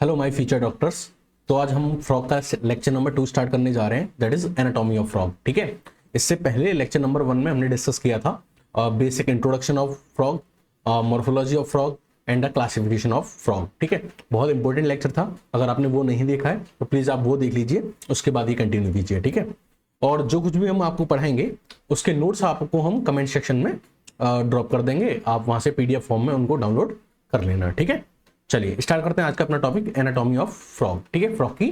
Hello my future doctors. तो आज हम फ्रॉग का लेक्चर नंबर 2 स्टार्ट करने जा रहे हैं, that is anatomy of frog. ठीक है, इससे पहले लेक्चर नंबर 1 में हमने डिस्कस किया था basic introduction of frog, morphology of frog and the classification of frog. ठीक है, बहुत इंपॉर्टेंट लेक्चर था। अगर आपने वो नहीं देखा है तो प्लीज आप वो देख लीजिए, उसके बाद ही कंटिन्यू कीजिए। ठीक है, और जो कुछ भी हम आपको पढ़ाएंगे उसके नोट्स आपको हम कमेंट सेक्शन में ड्रॉप कर देंगे, आप वहां से पीडीएफ फॉर्म में उनको डाउनलोड कर लेना। ठीक है, चलिए स्टार्ट करते हैं आज का अपना टॉपिक, एनाटॉमी ऑफ फ्रॉग। ठीक है, फ्रॉग की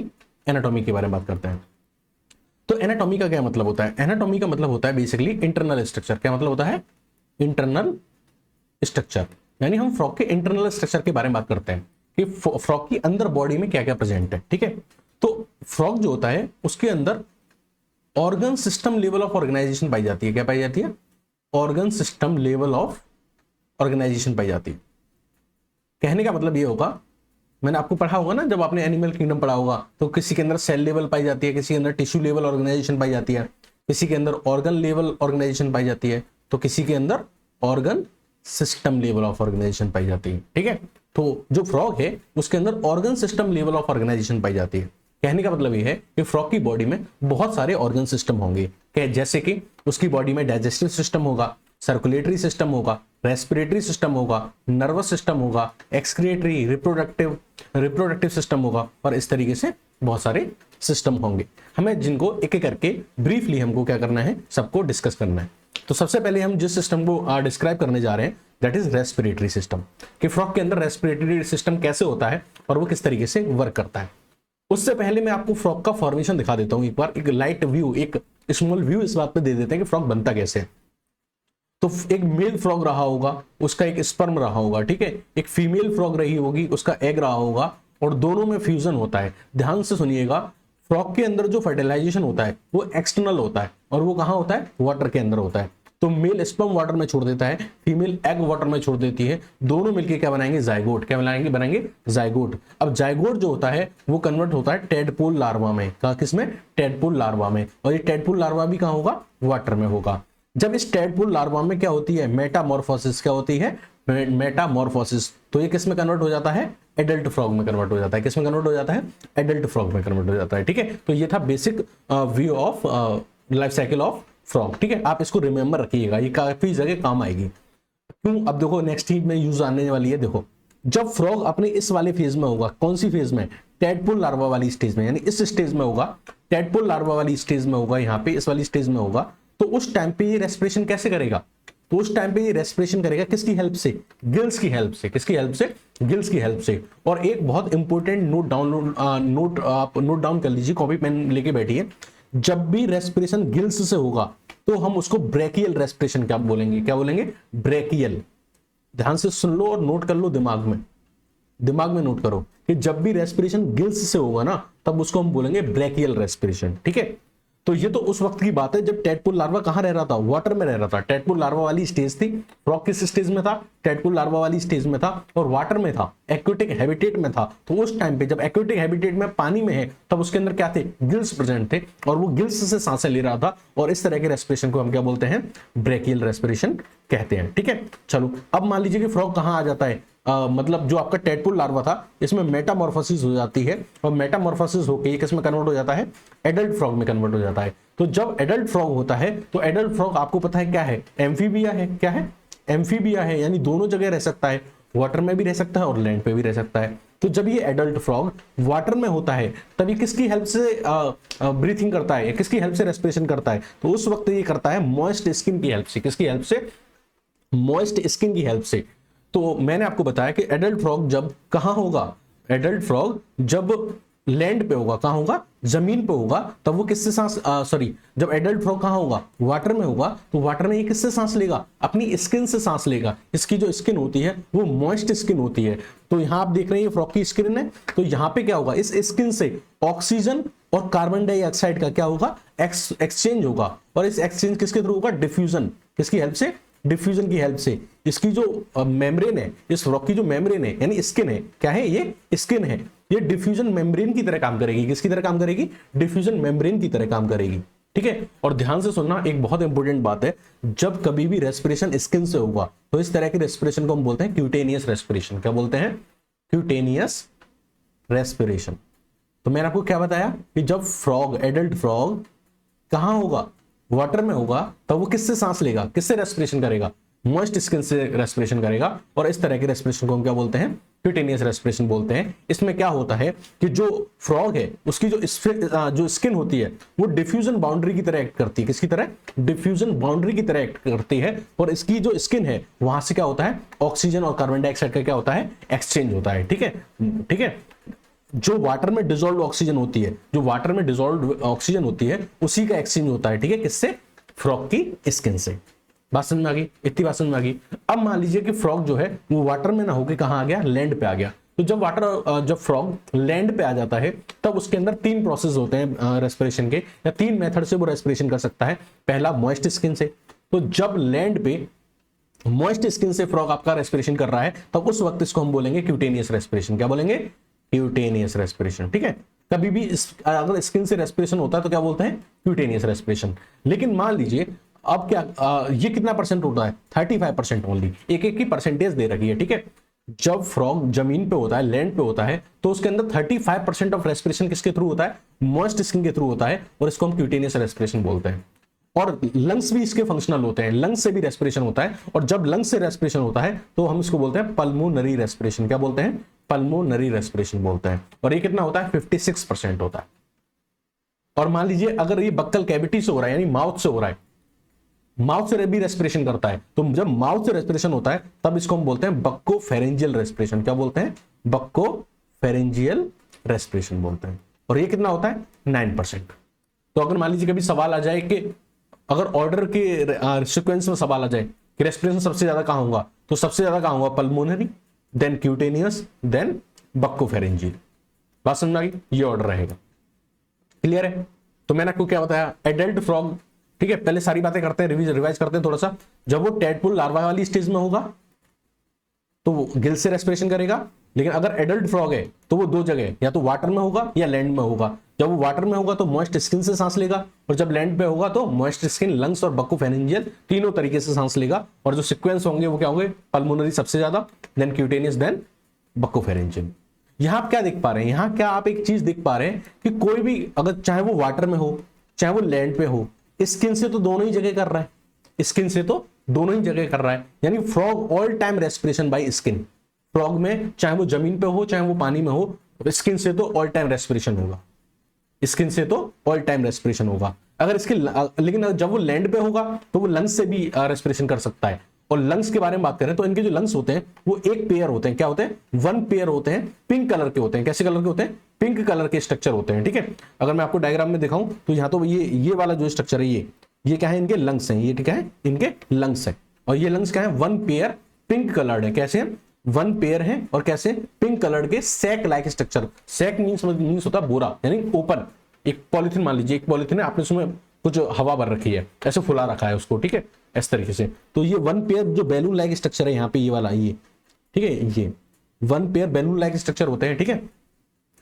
एनाटॉमी के बारे में बात करते हैं। तो एनाटॉमी का क्या मतलब होता है? एनाटॉमी का मतलब होता है बेसिकली इंटरनल स्ट्रक्चर। क्या मतलब होता है? इंटरनल स्ट्रक्चर, यानी हम फ्रॉग के इंटरनल स्ट्रक्चर के बारे में बात करते हैं कि फ्रॉग की अंदर बॉडी में क्या क्या प्रेजेंट है। ठीक है, तो फ्रॉग जो होता है उसके अंदर organ system level of organisation पाई जाती है। क्या पाई जाती है? Organ system level of organisation पाई जाती है। कहने का मतलब ये होगा, मैंने आपको पढ़ा होगा ना, जब आपने एनिमल किंगडम पढ़ा होगा तो किसी के अंदर सेल लेवल पाई जाती है, किसी के अंदर टिश्यू लेवल ऑर्गेनाइजेशन पाई जाती है, किसी के अंदर ऑर्गन लेवल ऑर्गेनाइजेशन पाई जाती है, तो किसी के अंदर organ system level of organisation पाई जाती है। ठीक है, तो जो फ्रॉग है उसके अंदर organ system level of organisation पाई जाती है। कहने का मतलब ये है कि फ्रॉग की बॉडी में बहुत सारे ऑर्गन सिस्टम होंगे, जैसे कि उसकी बॉडी में डाइजेस्टिव सिस्टम होगा, सर्कुलेटरी सिस्टम होगा, रेस्पिरेटरी सिस्टम होगा, नर्वस सिस्टम होगा, एक्सक्रिएटरी, रिप्रोडक्टिव सिस्टम होगा, और इस तरीके से बहुत सारे सिस्टम होंगे। हमें जिनको एक एक करके ब्रीफली हमको क्या करना है, सबको डिस्कस करना है। तो सबसे पहले हम जिस सिस्टम को डिस्क्राइब करने जा रहे हैं दैट इज रेस्पिरेटरी सिस्टम, कि फ्रॉग के अंदर रेस्पिरेटरी सिस्टम कैसे होता है और वो किस तरीके से वर्क करता है। उससे पहले मैं आपको फ्रॉग का फॉर्मेशन दिखा देता हूं एक बार, एक लाइट व्यू, एक स्मॉल व्यू इस बात पे दे देते हैं कि फ्रॉग बनता कैसे है। तो एक मेल फ्रॉग रहा होगा, उसका एक स्पर्म रहा होगा। ठीक है, एक फीमेल फ्रॉग रही होगी, उसका एग रहा होगा, और दोनों में फ्यूजन होता है। ध्यान से सुनिएगा, फ्रॉग के अंदर जो फर्टिलाइजेशन होता है वो एक्सटर्नल होता है, और वो कहां होता है? वाटर के अंदर होता है। तो मेल स्पर्म वाटर में छोड़ देता है, फीमेल एग वाटर में छोड़ देती है, दोनों मिलकर क्या बनाएंगे? जाइगोट। क्या बनाएंगे? जाइगोट। अब जाइगोट जो होता है वो कन्वर्ट होता है टेडपोल लार्वा में। किसमें? टेडपोल लार्वा में। और ये टेडपोल लार्वा भी कहां होगा? वाटर में होगा। जब इस टेडपोल लार्वा में क्या होती है? मेटामॉर्फोसिस। क्या होती है? मेटामॉर्फोसिस। तो ये किस में कन्वर्ट हो जाता है? एडल्ट फ्रॉग में कन्वर्ट हो जाता है। किस में कन्वर्ट हो जाता है? एडल्ट फ्रॉग में कन्वर्ट हो जाता है। ठीक है, तो ये था basic view of life cycle of frog. ठीक है, आप इसको रिमेंबर रखिएगा, ये काफी जगह काम आएगी। क्यों? अब देखो नेक्स्ट चीज में यूज आने वाली है। देखो, जब फ्रॉग अपने इस वाले फेज में होगा, कौन सी फेज में? टेडपोल लार्वा वाली स्टेज में, यानी इस स्टेज में होगा, टेडपोल लार्वा वाली स्टेज में होगा, यहाँ पे इस वाली स्टेज में होगा। तो उस टाइम पे ये रेस्पिरेशन कैसे करेगा? तो उस टाइम पे ये रेस्पिरेशन करेगा किसकी हेल्प से? गिल्स की हेल्प से। किसकी हेल्प से? गिल्स की हेल्प से। और एक बहुत इंपॉर्टेंट नोट आप नोट डाउन कर लीजिए, कॉपी पेन लेके बैठिए। जब भी रेस्पिरेशन गिल्स से होगा तो हम उसको ब्रेकियल रेस्पिरेशन क्या बोलेंगे? क्या बोलेंगे? ब्रेकियल। ध्यान से सुन लो और नोट कर लो, दिमाग में नोट करो कि जब भी रेस्पिरेशन गिल्स से होगा ना, तब उसको हम बोलेंगे ब्रेकियल रेस्पिरेशन। ठीक है, तो ये तो उस वक्त की बात है जब टेडपोल लार्वा कहां रह रहा था? वाटर में रह रहा था। टेडपोल लार्वा वाली स्टेज थी। फ्रॉग किस स्टेज में था? टेडपोल लार्वा वाली स्टेज में था, और वाटर में था, एक्वेटिक हैबिटेट में था। तो उस टाइम पे जब एक्वेटिक हैबिटेट में पानी में है, तब उसके अंदर क्या थे? गिल्स प्रेजेंट थे, और वो गिल्स से सांसें ले रहा था, और इस तरह के रेस्पिरेशन को हम क्या बोलते हैं? ब्रेकियल रेस्पिरेशन कहते हैं। ठीक है, चलो अब मान लीजिए कि फ्रॉग कहां आ जाता है, मतलब जो आपका टेडपोल लार्वा था इसमें मेटामॉर्फोसिस हो जाती है, और मेटामॉर्फोसिस होकर ये किसमें कन्वर्ट हो जाता है? एडल्ट फ्रॉग में कन्वर्ट हो जाता है। तो जब एडल्ट फ्रॉग होता है तो एडल्ट फ्रॉग आपको पता है क्या है? एम्फीबिया है। क्या है? एम्फीबिया है, यानी दोनों जगह रह सकता है, वाटर में भी रह सकता है और लैंड पे भी रह सकता है। तो जब ये एडल्ट फ्रॉग वाटर में होता है तब ये किसकी हेल्प से ब्रीथिंग करता है? किसकी हेल्प से रेस्पिरेशन करता है? तो उस वक्त ये करता है मॉइस्ट स्किन की हेल्प से। किसकी हेल्प से? मॉइस्ट स्किन की हेल्प से। तो मैंने आपको बताया कि एडल्ट फ्रॉग जब कहां होगा? एडल्ट फ्रॉग जब लैंड पे होगा, कहां होगा? जमीन पे होगा, तब वो किससे सांस जब एडल्ट फ्रॉग कहां होगा? वाटर में होगा, तो वाटर में ये किससे सांस लेगा? अपनी स्किन से सांस लेगा। इसकी जो स्किन होती है वो मॉइस्ट स्किन होती है। तो यहां आप देख रहे हैं ये फ्रॉग की स्किन है, तो यहां पे क्या होगा? इस स्किन से ऑक्सीजन और कार्बन डाइऑक्साइड का क्या होगा? एक्सचेंज होगा, और इस एक्सचेंज किसके थ्रू होगा? डिफ्यूजन। किसकी हेल्प से? डिफ्यूजन की हेल्प से। इसकी जो मेम्ब्रेन है, इस फ्रॉग की जो मेम्ब्रेन है यानी स्किन है, क्या है? ये स्किन है, ये डिफ्यूजन मेम्ब्रेन की तरह काम करेगी। किसकी तरह काम करेगी? डिफ्यूजन मेम्ब्रेन की तरह काम करेगी। ठीक है, और ध्यान से सुनना, एक बहुत इंपॉर्टेंट बात है, जब कभी भी रेस्पिरेशन स्किन से होगा तो इस तरह के रेस्पिरेशन को हम बोलते हैं क्यूटेनियस रेस्पिरेशन। क्या बोलते हैं? Cutaneous respiration. तो मैंने आपको क्या बताया कि जब फ्रॉग, एडल्ट फ्रॉग कहां होगा, वाटर में होगा, तब वो किससे सांस लेगा, किससे रेस्पिरेशन करेगा, मॉइस्ट स्किन से रेस्पिरेशन करेगा। और इस तरह के रेस्पिरेशन को हम क्या बोलते हैं, क्यूटेनियस रेस्पिरेशन बोलते हैं। इसमें क्या होता है कि जो फ्रॉग है उसकी जो स्किन होती है वो डिफ्यूजन बाउंड्री की तरह एक्ट करती है। किसकी तरह, डिफ्यूजन बाउंड्री की तरह एक्ट करती है। और इसकी जो स्किन है वहां से क्या होता है, ऑक्सीजन और कार्बन डाइऑक्साइड का क्या होता है, एक्सचेंज होता है। ठीक है, ठीक है। जो वाटर में डिसॉल्व ऑक्सीजन होती है, जो वाटर में डिसॉल्व ऑक्सीजन होती है, उसी का एक्सचेंज होता है। ठीक है, किससे, फ्रॉग की स्किन से। बात समझ में आ गई, इतनी बात समझ में आ गई। अब मान लीजिए कि फ्रॉग जो है वो वाटर में ना होकर कहां आ गया, लैंड पे आ गया। तो जब फ्रॉग लैंड पे आ जाता है तब उसके अंदर 3 प्रोसेस होते हैं रेस्पिरेशन के, या 3 मेथड से वो रेस्पिरेशन कर सकता है। पहला मॉइस्ट स्किन से। तो जब लैंड पे मॉइस्ट स्किन से फ्रॉग आपका रेस्पिरेशन कर रहा है तब उस वक्त इसको हम बोलेंगे क्यूटेनियस रेस्पिरेशन। क्या बोलेंगे, क्यूटेनियस रेस्पिरेशन। ठीक है, कभी भी अगर स्किन से रेस्पिरेशन होता है तो क्या बोलते हैं, क्यूटेनियस रेस्पिरेशन। लेकिन मान लीजिए अब क्या ये कितना परसेंट होता है, 35% ओनली, एक की परसेंटेज दे रखी है। ठीक है, जब फ्रॉग जमीन पे होता है, लैंड पे होता है, तो उसके अंदर 35% ऑफ रेस्पिरेशन किसके थ्रू होता है, मॉइस्ट स्किन के थ्रू होता है। और इसको हम क्यूटेनियस रेस्पिरेशन बोलते हैं। और लंग्स भी इसके फंक्शनल होते हैं, लंग्स से भी रेस्पिरेशन होता है। और जब लंग्स से रेस्पिरेशन होता है तो हम इसको बोलते हैं पल्मोनरी रेस्पिरेशन। क्या बोलते हैं, पल्मोनरी रेस्पिरेशन बोलते हैं। और ये कितना होता है, 56% होता है। और मान लीजिए अगर ये बक्कल कैविटी से हो रहा है, यानी माउथ से हो रहा है, माउथ से भी रेस्पिरेशन करता है, तो जब माउथ से रेस्पिरेशन होता है तब इसको हम बोलते हैं बक्कोफेरेंजियल रेस्पिरेशन। क्या बोलते हैं, बक्कोफेरेंजियल रेस्पिरेशन बोलते हैं। और ये कितना होता है, 9%। तो अगर मान लीजिए कभी सवाल आ जाए कि अगर ऑर्डर के सीक्वेंस में सवाल आ जाए कि रेस्पिरेशन सबसे ज्यादा कहां होगा, तो सबसे ज्यादा कहां होगा, pulmonary, then cutaneous, then buccopharyngeal. बात समझ में आ गई, ये ऑर्डर रहेगा। क्लियर है। तो मैंने आपको क्या बताया, एडल्ट फ्रॉग। ठीक है, पहले सारी बातें करते हैं, रिवाइज करते हैं थोड़ा सा। जब वो टेडपोल लार्वा वाली स्टेज में होगा तो वो गिल से रेस्पिरेशन करेगा। लेकिन अगर एडल्ट फ्रॉग है तो वो 2 जगह, या तो वाटर में होगा या लैंड में होगा। जब वो वाटर में होगा तो मॉइस्ट स्किन से सांस लेगा, और जब लैंड पे होगा तो मॉइस्ट स्किन, लंग्स और बक्कोफेरेंजियल तीनों तरीके से सांस लेगा। और जो सीक्वेंस होंगे वो क्या होंगे, पल्मोनरी सबसे ज्यादा, देन क्यूटेनियस, देन बक्कोफेरेंजियल। यहां आप क्या देख पा रहे हैं, यहां क्या आप एक चीज देख पा रहे हैं कि कोई भी अगर चाहे वो वाटर में हो चाहे वो लैंड पे हो, स्किन से तो दोनों ही जगह कर रहा है, स्किन से तो दोनों ही जगह कर रहा है। यानी frog all time respiration by skin. Frog में चाहे वो जमीन पे हो चाहे वो पानी में हो, स्किन से तो ऑल टाइम रेस्पिरेशन होगा, स्किन से तो ऑल टाइम रेस्पिरेशन होगा। अगर इसके लेकिन जब वो लैंड पे होगा तो वो लंग्स से भी रेस्पिरेशन कर सकता है। और लंग्स के बारे में बात करें तो इनके जो लंग्स होते हैं वो एक पेयर होते हैं। क्या होते हैं, 1 पेयर होते हैं, पिंक कलर के होते हैं। कैसे कलर के होते हैं, पिंक कलर के स्ट्रक्चर होते हैं। ठीक है, अगर मैं आपको डायग्राम में दिखाऊं तो यहाँ तो ये वाला जो स्ट्रक्चर है ये क्या है, इनके लंग्स हैं। ये ठीक है, इनके लंग्स है। और ये लंग्स क्या है, 1 पेयर पिंक कलर्ड है। कैसे है, 1 पेयर है, और कैसे, पिंक कलर्ड के sac like structure. Sac means होता है बोरा, यानी ओपन। एक पॉलिथीन मान लीजिए, एक पॉलिथीन है, आपने उसमें कुछ हवा भर रखी है, ऐसे फुला रखा है उसको। ठीक है, इस तरीके से। तो ये 1 पेयर जो बैलून लाइक स्ट्रक्चर है यहाँ पे, ये वाला, ये ठीक है, ये 1 पेयर बैलून लाइक स्ट्रक्चर होते हैं। ठीक है,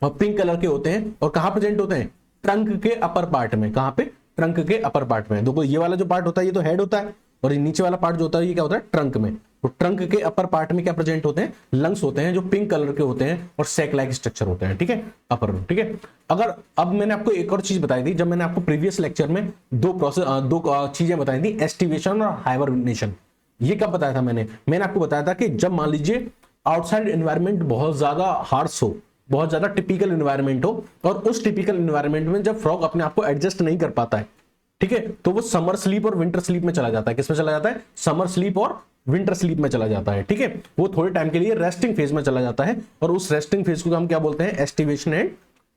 और पिंक कलर के होते हैं। और कहां प्रेजेंट होते हैं, ट्रंक के अपर पार्ट में। कहां पे, ट्रंक के अपर पार्ट में। देखो ये वाला जो पार्ट होता है ये तो हेड होता है, और ये नीचे वाला पार्ट जो होता है ये क्या होता है, ट्रंक में। तो ट्रंक के अपर पार्ट में क्या प्रेजेंट होते हैं, लंग्स होते हैं जो पिंक कलर के होते हैं और सैक लाइक स्ट्रक्चर होते हैं। ठीक है, अपर। ठीक है, अगर अब मैंने आपको एक और चीज बताई थी, जब मैंने आपको प्रीवियस लेक्चर में दो चीजें बताई थी, एस्टिवेशन और हाइबरनेशन। ये कब बताया था मैंने आपको बताया था कि जब मान लीजिए आउटसाइड एनवायरमेंट बहुत ज्यादा हार्श हो, बहुत ज्यादा टिपिकल एनवायरमेंट हो, और उस टिपिकल एनवायरमेंट में जब फ्रॉग अपने आप को एडजस्ट नहीं कर पाता है, ठीक है, तो वो समर स्लीप और विंटर स्लीप में चला जाता है। किसमें चला जाता है, समर स्लीप और विंटर स्लीप में चला जाता है। ठीक है, वो थोड़े टाइम के लिए रेस्टिंग फेज में चला जाता है, और उस रेस्टिंग फेज को हम क्या बोलते हैं, aestivation and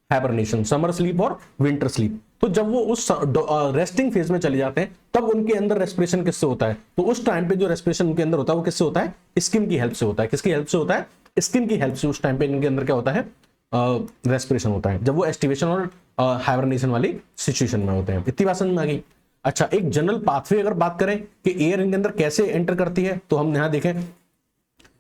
hibernation, summer sleep और विंटर स्लीप। तो जब वो उस रेस्टिंग फेज में चले जाते हैं तब उनके अंदर रेस्पिरेशन किससे होता है, तो उस टाइम पे जो रेस्पिरेशन उनके अंदर होता है वो किससे होता है, स्किन की हेल्प से होता है। किसकी हेल्प से होता है, स्किन की हेल्प से उस टाइम पे इनके अंदर क्या होता है, रेस्पिरेशन होता है, जब वो एस्टिवेशन और हाइबरनेशन वाली सिचुएशन में होते हैं। इतनी बात समझ में आ गई। अच्छा, एक जनरल पाथवे अगर बात करें कि एयर इनके अंदर कैसे एंटर करती है, तो हम यहां देखें,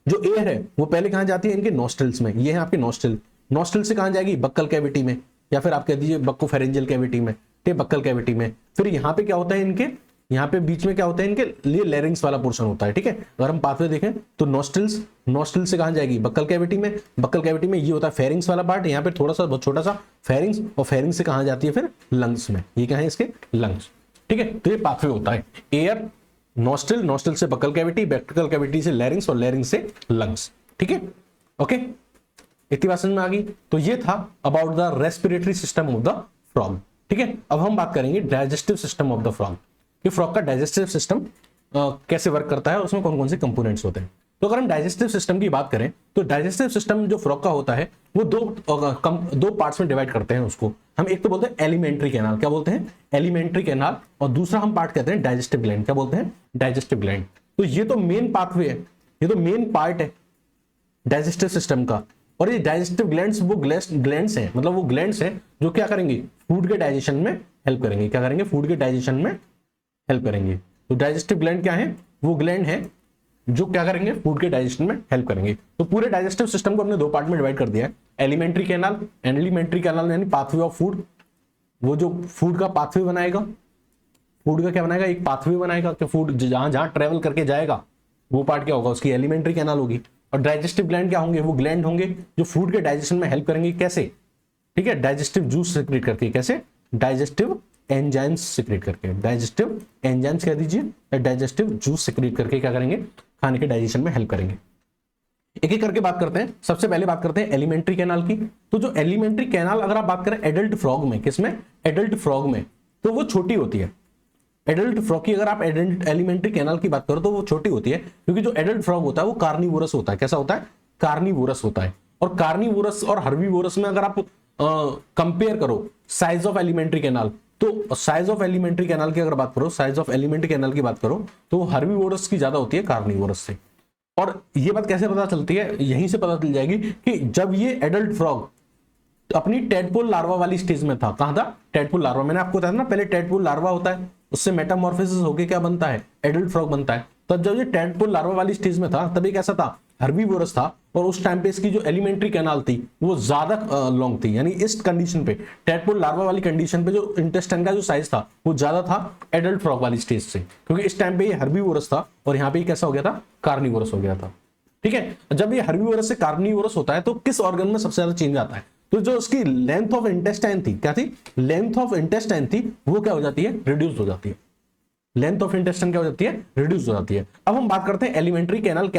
जो एयर है वो पहले कहां जाती है, इनके नॉस्ट्रिल्स में। ये है आपके नॉस्ट्रिल, नॉस्ट्रिल से कहां जाएगी, बक्कल कैविटी में, या फिर आप कह दीजिए बक्कोफेरेंजियल कैविटी में, बक्कल कैविटी में। फिर यहाँ पे क्या होता है, इनके यहाँ पे बीच में क्या होता है, इनके लिए लैरिंग्स वाला पोर्शन होता है, ठीक है। अगर हम पाथवे देखें तो नॉस्ट्रिल्स, नॉस्ट्रिल से कहाँ जाएगी, बक्कल कैविटी में, बक्कल कैविटी में ये होता है फेरिंग्स वाला पार्ट, यहाँ पे थोड़ा सा बहुत छोटा सा फेरिंग्स, और फेरिंग्स से कहाँ जाती है फिर लंग्स में, ये क्या है इसके लंग्स, ठीक है। तो ये पाथवे होता है, एयर नॉस्ट्रिल, नॉस्ट्रिल से बक्कल कैविटी, बक्कल कैविटी से लैरिंग्स, और लैरिंग्स से लंग्स, ठीक है। ओके, इतनी बात समझ में आ गई। तो ये था about the respiratory system of the frog, ठीक है। अब हम बात करेंगे digestive system of the frog, कि फ्रॉग का डाइजेस्टिव सिस्टम कैसे वर्क करता है और उसमें कौन कौन से कंपोनेंट्स होते हैं। तो अगर हम डाइजेस्टिव सिस्टम की बात करें तो डाइजेस्टिव सिस्टम जो फ्रॉग का होता है वो दो पार्ट्स में डिवाइड करते हैं उसको हम। एक तो बोलते हैं एलिमेंट्री कैनाल, क्या बोलते हैं, एलिमेंट्री कैनाल, और दूसरा हम पार्ट कहते हैं डाइजेस्टिव ग्लैंड, क्या बोलते हैं, डाइजेस्टिव ग्लैंड। तो ये तो मेन पाथवे है, ये तो मेन पार्ट है डाइजेस्टिव सिस्टम का। और ये डाइजेस्टिव ग्लैंड्स वो ग्लैंड्स हैं, मतलब वो ग्लैंड्स हैं जो क्या करेंगे, फूड के डाइजेशन में हेल्प करेंगे, क्या करेंगे, फूड के डाइजेशन में हेल्प करेंगे। तो डाइजेस्टिव ग्लैंड क्या है, वो ग्लैंड है जो क्या करेंगे, फूड के डाइजेशन में हेल्प करेंगे। तो पूरे डाइजेस्टिव सिस्टम को हमने दो पार्ट में डिवाइड कर दिया है, एलिमेंट्री कैनाल, एलिमेंट्री कैनाल यानी पाथवे ऑफ फूड, वो जो फूड का पाथवे बनाएगा, फूड का क्या बनाएगा, एक पाथवे बनाएगा कि फूड जहां जहां ट्रेवल करके जाएगा वो पार्ट क्या होगा, उसकी एलिमेंट्री कैनाल होगी। और डाइजेस्टिव ग्लैंड क्या होंगे, वो ग्लैंड होंगे जो फूड के डाइजेशन में हेल्प करेंगे, कैसे, ठीक है, डाइजेस्टिव जूस सिक्रेट करके, कैसे, डाइजेस्टिव एंजाइम्स सिक्रेट करके, डाइजेस्टिव एंजाइम्स कह दीजिए, डाइजेस्टिव जूस सिक्रेट करके क्या करेंगे, खाने के डाइजेशन में हेल्प करेंगे। एक एक करके बात करते हैं। सबसे पहले बात करते हैं एलिमेंट्री कैनाल की। तो जो एलिमेंट्री कैनाल अगर आप बात करें एडल्ट फ्रॉग में, किसमें, एडल्ट फ्रॉग में, तो वो छोटी होती है। एडल्ट फ्रॉग की अगर आप एलिमेंट्री कैनाल की बात करो तो वो छोटी होती है, क्योंकि जो एडल्ट फ्रॉग होता है वो कार्निवोरस होता है। कैसा होता है, कार्निवोरस होता है। और कार्निवोरस और हर्बीवोरस में अगर आप कंपेयर करो साइज ऑफ एलिमेंट्री कैनाल, तो साइज ऑफ एलिमेंट्री कैनाल की अगर बात करो, साइज ऑफ एलिमेंट्री कैनाल की बात करो तो हर्बीवोरस की ज्यादा होती है कार्निवोरस से। और ये बात कैसे पता चलती है, यहीं से पता चल जाएगी कि जब ये एडल्ट फ्रॉग अपनी टेडपोल लार्वा वाली स्टेज में था, कहां था, टेडपोल लार्वा, मैंने आपको बताया ना पहले टेडपोल लार्वा होता है, उससे मेटामॉर्फोसिस होके क्या बनता है, एडल्ट फ्रॉग बनता है। तब जब ये टेडपोल लार्वा वाली स्टेज में था तब ये कैसा था, हर्बीवोरस था। और उस टाइम पे इसकी जो एलिमेंट्री कैनाल थी वो ज्यादा लॉन्ग थी, यानी इस कंडीशन पे, टेडपोल लार्वा वाली कंडीशन पे जो इंटेस्टाइन का जो साइज था वो ज्यादा था एडल्ट फ्रॉग वाली स्टेज से, क्योंकि इस टाइम पे ये हर्बीवोरस था और यहाँ पे कैसा हो गया था, कार्निवोरस हो गया था, ठीक है। जब ये हर्बीवोरस से कार्निवोरस होता है तो किस ऑर्गन में सबसे ज्यादा चेंज आता है, तो जो उसकी लेंथ ऑफ इंटेस्टाइन थी, क्या थी, लेंथ ऑफ इंटेस्टाइन थी, वो क्या हो जाती है, रिड्यूस हो जाती है। लेंथ ऑफ इंटेस्टाइन क्या हो जाती है, रिड्यूस हो जाती है। अब हम बात करते हैं एलिमेंट्री कैनाल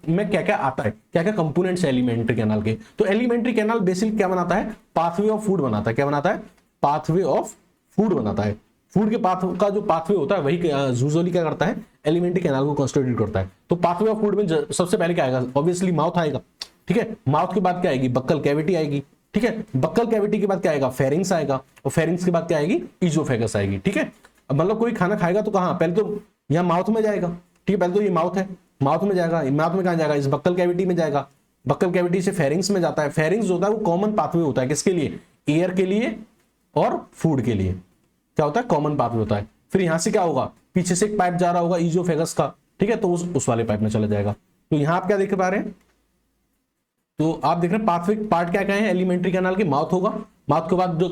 में क्या क्या आता है, क्या क्या कंपोनेंट्स है एलिमेंट्री कैनाल के। तो एलिमेंट्री कैनाल बेसिकली क्या बनाता है, पाथवे ऑफ फूड बनाता है। क्या बनाता है, पाथवे ऑफ फूड बनाता है। फूड के पाथ का जो पाथवे होता है वही यूजुअली क्या करता है, एलिमेंट्री कैनाल को कंस्टिट्यूट करता है। तो पाथवे ऑफ फूड में सबसे पहले क्या आएगा, ऑब्वियसली माउथ आएगा, ठीक है। माउथ के बाद क्या आएगी, बक्कल कैविटी आएगी, ठीक है। बक्कल कैविटी के बाद क्या आएगा, फेरिंग्स आएगा, और फेरिंग्स के बाद क्या आएगी, इजोफेगस आएगी, ठीक है। अब मतलब कोई खाना खाएगा तो कहां, पहले तो यहाँ माउथ में जाएगा, ठीक है, पहले तो ये माउथ है, माउथ में जाएगा, माउथ में कहां जाएगा, इस बक्कल कैविटी में जाएगा, बक्कल कैविटी से फेरिंग्स में जाता है। फेरिंग्स होता है वो कॉमन पाथवे होता है, किसके लिए, एयर के लिए और फूड के लिए, क्या होता है, कॉमन पाथवे होता है। फिर यहां से क्या होगा, पीछे से एक पाइप जा रहा होगा इजोफेगस का, ठीक है, तो उस वाले पाइप में चला जाएगा। तो यहां आप क्या देख पा रहे हैं, तो आप देख रहे हैं पाथवे पार्ट क्या क्या है एलिमेंट्री कैनाल की, माउथ होगा, माउथ के बाद जो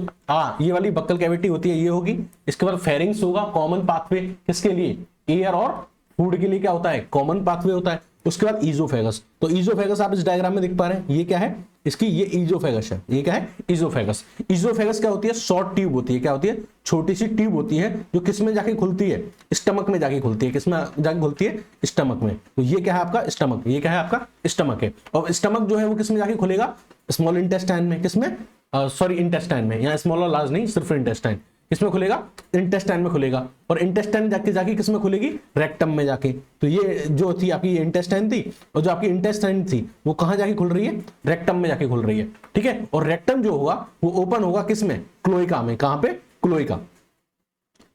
ये वाली बक्कल कैविटी होती है ये होगी, इसके बाद फेरिंग्स होगा, कॉमन पाथवे किसके लिए, एयर और फूड के लिए क्या होता है, कॉमन पाथवे होता है। उसके बाद इजोफेगस, तो इजोफेगस आप इस डायग्राम में देख पा रहे हैं, ये क्या है, इसकी ये इजोफेगस है, ये क्या है, इजोफेगस। इजोफेगस क्या होती है, शॉर्ट ट्यूब होती है, क्या होती है, छोटी सी ट्यूब होती है जो किस में जाके खुलती है, स्टमक में जाके खुलती है, किसमें जाके खुलती है, स्टमक में। तो ये क्या है आपका स्टमक, ये क्या है आपका स्टमक है। और स्टमक जो है वो किसमें जाके खुलेगा, स्मॉल इंटेस्टाइन में, किसमें, सॉरी इंटेस्टाइन में, यहाँ स्मॉल और लार्ज नहीं, सिर्फ इंटेस्टाइन, किसमें खुलेगा, इंटेस्टाइन में खुलेगा। और इंटेस्टाइन जाके किसमें खुलेगी, रेक्टम में जाके। तो ये जो थी आपकी ये इंटेस्टाइन थी, और जो आपकी इंटेस्टाइन थी वो कहां जाके खुल रही है, रेक्टम में जाके खुल रही है, ठीक है। और रेक्टम जो होगा वो ओपन होगा किसमें, क्लोइका में, कहां पे, क्लोइका।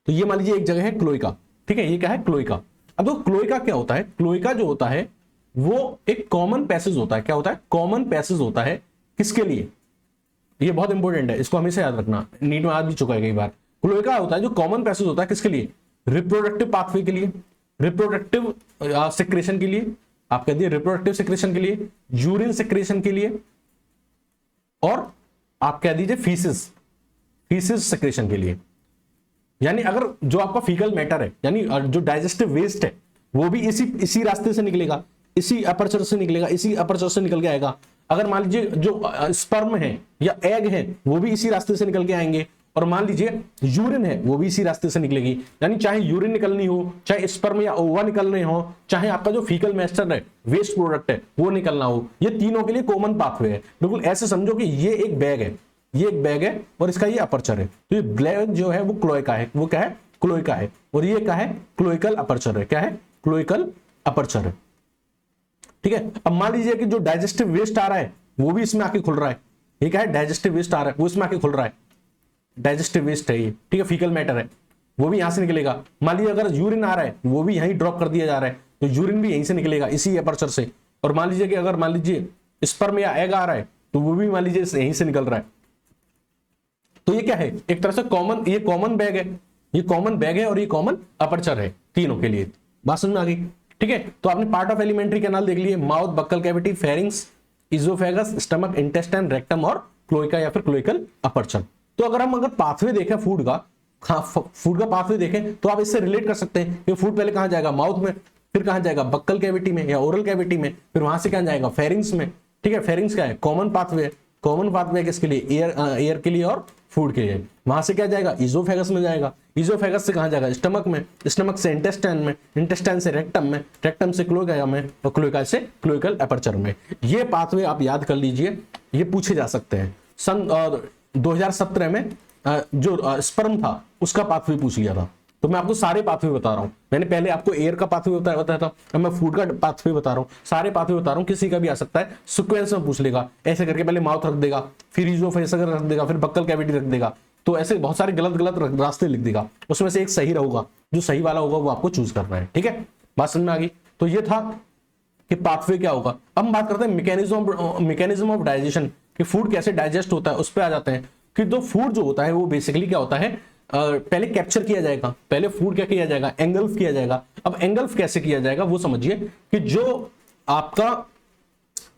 तो ये मान लीजिए एक जगह है क्लोइका, ठीक है, ये क्या है, क्लोइका। अब तो क्लोइका क्या होता है, क्लोइका जो होता है वो एक कॉमन पैसेज होता है, क्या होता है, कॉमन पैसेज होता है, किसके लिए, ये बहुत इंपॉर्टेंट है, इसको हमेशा याद रखना, नीट में आ भी चुका है कई बार। क्लोइका होता है जो कॉमन पैसेज होता है, किसके लिए, रिप्रोडक्टिव पाथवे के लिए, रिप्रोडक्टिव सेक्रेशन के लिए, आप कह दिए रिप्रोडक्टिव सेक्रेशन के लिए, यूरिन सेक्रेशन के लिए, और आप कह दीजिए फीसिस सेक्रेशन के लिए। यानी अगर जो आपका फीकल मैटर है, यानी जो डाइजेस्टिव वेस्ट है, वो भी इसी रास्ते से निकलेगा, इसी अपर्चर से निकलेगा, इसी अपर्चर से निकल के आएगा। अगर मान लीजिए जो स्पर्म है या एग है वो भी इसी रास्ते से निकल के आएंगे, और मान लीजिए यूरिन है वो भी इसी रास्ते से निकलेगी। यानी चाहे यूरिन निकलनी हो, चाहे स्पर्म या ओवा निकलने हो, चाहे आपका जो फीकल मैटर है, वेस्ट प्रोडक्ट है, वो निकलना हो, ये तीनों के लिए कॉमन पाथवे है। बिल्कुल ऐसे समझो कि ये एक बैग है, ये एक बैग है और इसका ये अपर्चर है। तो ये बैग जो है वो क्लोएका है, वो क्या है, क्लोएका है, और ये क्या है, क्लोइकल अपर्चर है। क्या है, क्लोइकल अपर्चर है। ठीक है, अब मान लीजिए कि जो डाइजेस्टिव वेस्ट आ रहा है वो भी इसमें आके खुल रहा है। ये क्या है, डाइजेस्टिव वेस्ट आ रहा है वो इसमें आके खुल रहा है, डाइजेस्टिव वेस्ट है ये। ठीक है, फीकल मैटर है, वो भी यहां से निकलेगा। मान लीजिए अगर यूरिन आ रहा है वो भी यहीं ड्रॉप कर दिया जा रहा है, तो यूरिन भी यहीं से निकलेगा, इसी अपर्चर से। और मान लीजिए कि अगर मान लीजिए स्पर्म या एग आ रहा है तो वो भी मान लीजिए यहीं से निकल रहा है। तो ये क्या है, एक तरह से कॉमन, ये कॉमन बैग है, ये कॉमन बैग है और ये कॉमन अपर्चर है तीनों के लिए। बात समझ में आ गई। ठीक है, तो आपने पार्ट ऑफ एलिमेंट्री कैनाल देख लिए, mouth, buccal cavity, pharynx, oesophagus, stomach, intestine, rectum और क्लोइका या फिर क्लोइकल अपर्चर। तो अगर पाथवे देखें फूड का, फूड का पाथवे देखें तो आप इससे रिलेट कर सकते हैं कि फूड पहले कहां जाएगा, माउथ में, फिर कहां जाएगा, बक्कल कैविटी में या ओरल कैविटी में, फिर वहां से कहां जाएगा, फेरिंग्स में। ठीक है, फेरिंग्स क्या है, कॉमन पाथवे, कॉमन पाथवे किसके लिए, एयर के लिए और फूड के लिए। वहां से क्या जाएगा, इजोफेगस में जाएगा, इजोफेगस से कहां जाएगा, स्टमक में, स्टमक से इंटेस्टाइन में, इंटेस्टाइन से रेक्टम में, रेक्टम से क्लोइका में, और क्लोइका से क्लोइकल अपर्चर में। ये पाथवे आप याद कर लीजिए, ये पूछे जा सकते हैं। सन 2017 में जो स्पर्म था उसका पाथवे पूछ लिया था। तो मैं आपको सारे पाथवे बता रहा हूं, मैंने पहले आपको एयर का पाथवे बताया था, अब मैं फूड का पाथवे बता रहा हूं, सारे पाथवे बता रहा हूं, किसी का भी आ सकता है, सीक्वेंस में पूछ लेगा, ऐसे करके पहले माउथ रख देगा, फिर इजोफेगस रख देगा, फिर बक्कल कैविटी रख देगा। तो ऐसे बहुत सारे गलत रास्ते लिख देगा, उसमें से एक सही रहेगा, जो सही वाला होगा वो आपको चूज करना है। ठीक है, बात समझ में आ गई। तो ये था कि पाथवे क्या होगा। अब हम बात करते हैं मैकेनिज्म ऑफ डाइजेशन, कि फूड कैसे डाइजेस्ट होता है, उस पर आ जाते हैं। कि तो फूड जो होता है वो बेसिकली क्या होता है, पहले कैप्चर किया जाएगा, पहले फूड क्या किया जाएगा, एंगल्फ किया जाएगा। अब एंगल्फ कैसे किया जाएगा वो समझिए, कि जो आपका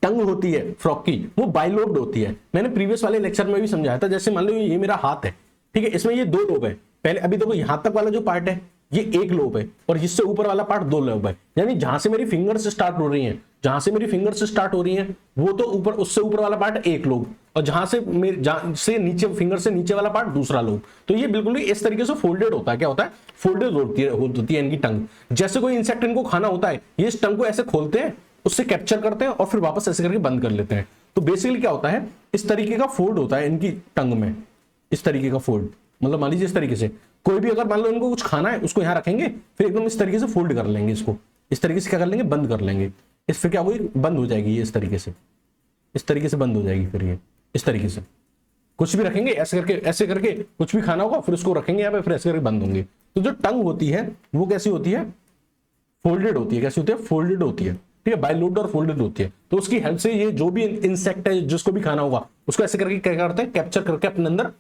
टंग होती है फ्रॉग की, वो बाइलोब्ड होती है। मैंने प्रीवियस वाले लेक्चर में भी समझाया था। जैसे मान लो ये मेरा हाथ है, ठीक है, इसमें ये दो लोब है। पहले अभी देखो यहां तक वाला जो पार्ट है ये एक लोब है, और जिससे ऊपर वाला पार्ट दो लोब है। यानी जहां से मेरी फिंगर से स्टार्ट हो रही है, जहां से मेरी फिंगर से स्टार्ट हो रही है वो तो ऊपर, उससे ऊपर वाला पार्ट एक लोब, और जहां से नीचे, फिंगर से नीचे वाला पार्ट दूसरा लोब। तो ये बिल्कुल भी इस तरीके से फोल्डेड होता है। क्या होता है, फोल्डेड होती है इनकी टंग। जैसे कोई इंसेक्ट इनको खाना होता है, ये इस टंग को ऐसे खोलते हैं, उससे कैप्चर करते हैं और फिर वापस ऐसे करके बंद कर लेते हैं। तो बेसिकली क्या होता है, इस तरीके का फोल्ड होता है इनकी टंग में, इस तरीके का फोल्ड। मतलब मान लीजिए इस तरीके से कोई भी, अगर मान लो इनको कुछ खाना है, उसको यहां रखेंगे, फिर एकदम इस तरीके से फोल्ड कर लेंगे इसको, इस तरीके से क्या कर लेंगे, बंद कर लेंगे। इस फिर क्या होगी, बंद हो जाएगी ये, इस तरीके से, इस तरीके से बंद हो जाएगी। फिर ये इस तरीके से कुछ भी रखेंगे, ऐसे करके कुछ भी खाना होगा, फिर उसको रखेंगे यहाँ पे, फिर ऐसे करके बंद होंगे। तो जो टंग होती है वो कैसी होती है, फोल्डेड होती है। कैसी होती है, फोल्डेड होती है। ठीक है, बाइलोब्ड और फोल्डेड होती है। तो उसकी हेल्प से ये जो भी इंसेक्ट है, जिसको भी खाना होगा, उसको ऐसे करके क्या करते हैं, कैप्चर करके अपने अंदर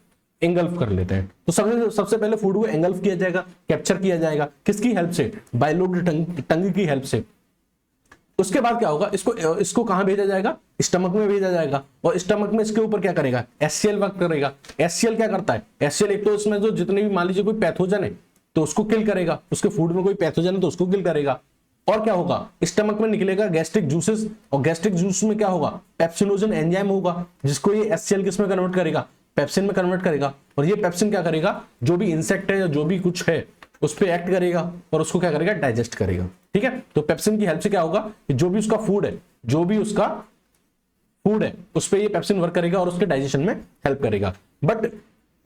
एंगल्फ कर लेते हैं। तो सबसे पहले फूड को एंगल्फ किया जाएगा, कैप्चर किया जाएगा, किसकी हेल्प से, बाइलोब्ड टंग की हेल्प से। उसके बाद क्या होगा, इसको कहां भेजा जाएगा, स्टमक में भेजा जाएगा, और स्टमक में इसके ऊपर क्या करेगा, एससीएल वर्क करेगा। एससीएल क्या करता है, एससीएल एक तो इसमें जो जितने भी मान लीजिए कोई पैथोजन है तो उसको किल करेगा, उसके फूड में कोई पैथोजन है तो उसको किल करेगा। और क्या होगा, स्टमक में निकलेगा गैस्ट्रिक जूसेस, और गैस्ट्रिक जूस में क्या होगा, पेप्सिनोजन एंजाइम होगा, जिसको ये एससीएल किस में कन्वर्ट करेगा, पेप्सिन में कन्वर्ट करेगा। और ये पेप्सिन क्या करेगा, जो भी इंसेक्ट है या जो भी कुछ है उस पर एक्ट करेगा और उसको क्या करेगा, डाइजेस्ट करेगा। ठीक है, तो पेप्सिन की हेल्प से क्या होगा कि जो भी उसका फूड है, जो भी उसका फूड है उस पर ये पेप्सिन वर्क करेगा और उसके डाइजेशन में हेल्प करेगा। बट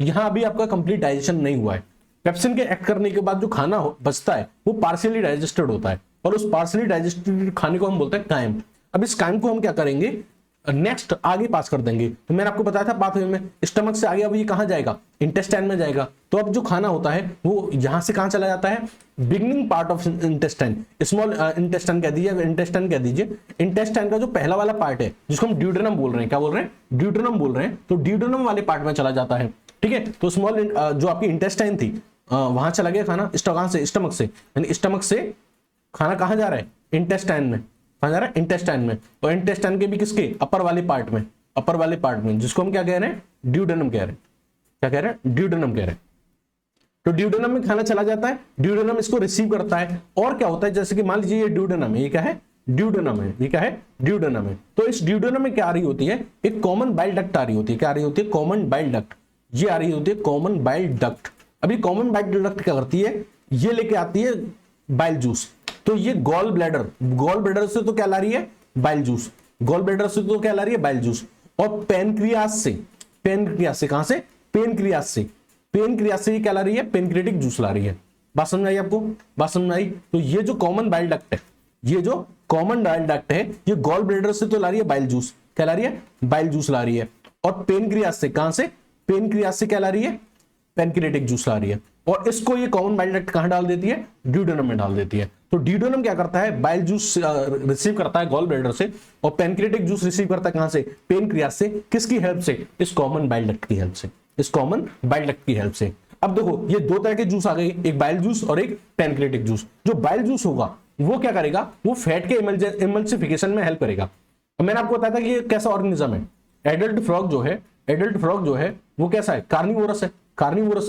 यहां अभी आपका कंप्लीट डाइजेशन नहीं हुआ है। पेप्सिन के एक्ट करने के बाद जो खाना बचता है वो पार्शियली डाइजेस्टेड होता है, और उस पार्शियली डाइजेस्टेड खाने को हम बोलते हैं काइम। अब इस काइम को हम क्या करेंगे, नेक्स्ट आगे पास कर देंगे। तो मैंने आपको बताया था पाथवे में, स्टमक से आगे अब ये कहां जाएगा, इंटेस्टाइन में जाएगा। तो अब जो खाना होता है वो यहां से कहां चला जाता है, beginning part of intestine, small intestine कह दीजिए, इंटेस्टाइन कह दीजिए। इंटेस्टाइन का जो पहला वाला पार्ट है जिसको हम ड्यूडेनम बोल रहे हैं, क्या बोल रहे हैं, ड्यूडेनम बोल रहे हैं। तो ड्यूडेनम वाले पार्ट में चला जाता है। ठीक है, तो स्मॉल जो आपकी इंटेस्टाइन थी वहां चला गया खाना, स्टमक से, यानी स्टमक से खाना कहां जा रहा है, इंटेस्टाइन में। कहां जा रहा है, इंटेस्टाइन में। और इंटेस्टाइन के भी किसके, अपर वाले पार्ट में, अपर वाले पार्ट में, जिसको हम क्या कह रहे हैं, ड्यूडेनम कह रहे हैं। क्या कह रहे हैं, ड्यूडेनम कह रहे हैं। तो ड्यूडेनम में खाना चला जाता है, ड्यूडेनम इसको रिसीव करता है, और क्या होता है, जैसे कि मान लीजिए ये ड्यूडेनम है, ये क्या है, ड्यूडेनम है, ये क्या है, ड्यूडेनम है। तो इस ड्यूडेनम में क्या आ रही होती है, एक कॉमन बाइल डक्ट आ रही होती है, क्या आ रही होती है, कॉमन बाइल डक्ट, ये आ रही होती है कॉमन बाइल डक्ट। अभी कॉमन बाइल डक्ट क्या करती है, ये लेके आती है बाइल जूस। तो ये गॉल ब्लैडर से तो क्या ला रही है, बाइल जूस, गॉल ब्लैडर से तो क्या ला रही है, बाइल जूस। और पेनक्रियास से कहां से, पेनक्रियास से क्या ला रही है, पेनक्रियाटिक जूस ला रही है। बात समझ आई आपको, बात समझ आई। तो ये जो कॉमन बाइल डक्ट है, ये जो कॉमन बाइल डक्ट है, ये गॉल ब्लैडर से तो ला रही है बाइल जूस, क्या ला रही है, बाइल जूस ला रही है। और पेनक्रियास से, कहां से, पेनक्रियास से क्या ला रही है, पेनक्रियाटिक जूस ला रही है। और इसको ये कॉमन बाइल डक्ट कहां डाल देती है, ड्यूडेनम में डाल देती है। तो ड्यूडेनम क्या करता है, बाइल जूस रिसीव करता है गॉल ब्लैडर से, और पेनक्रियाटिक जूस रिसीव करता है कहां से, पेनक्रियास से। किसकी हेल्प से, इस कॉमन बाइल डक्ट की हेल्प से, इस कॉमन बाइल डक्ट की हेल्प से। अब देखो ये दो तरह के जूस आ गए, एक बाइल जूस और एक पेनक्रियाटिक जूस। जो बाइल जूस होगा वो क्या करेगा, वो फैट के इमल्सिफिकेशन में हेल्प करेगा। मैंने आपको बताया था कि ये कैसा ऑर्गेनिज्म है, एडल्ट फ्रॉग जो है वो कैसा है, कार्निवोरस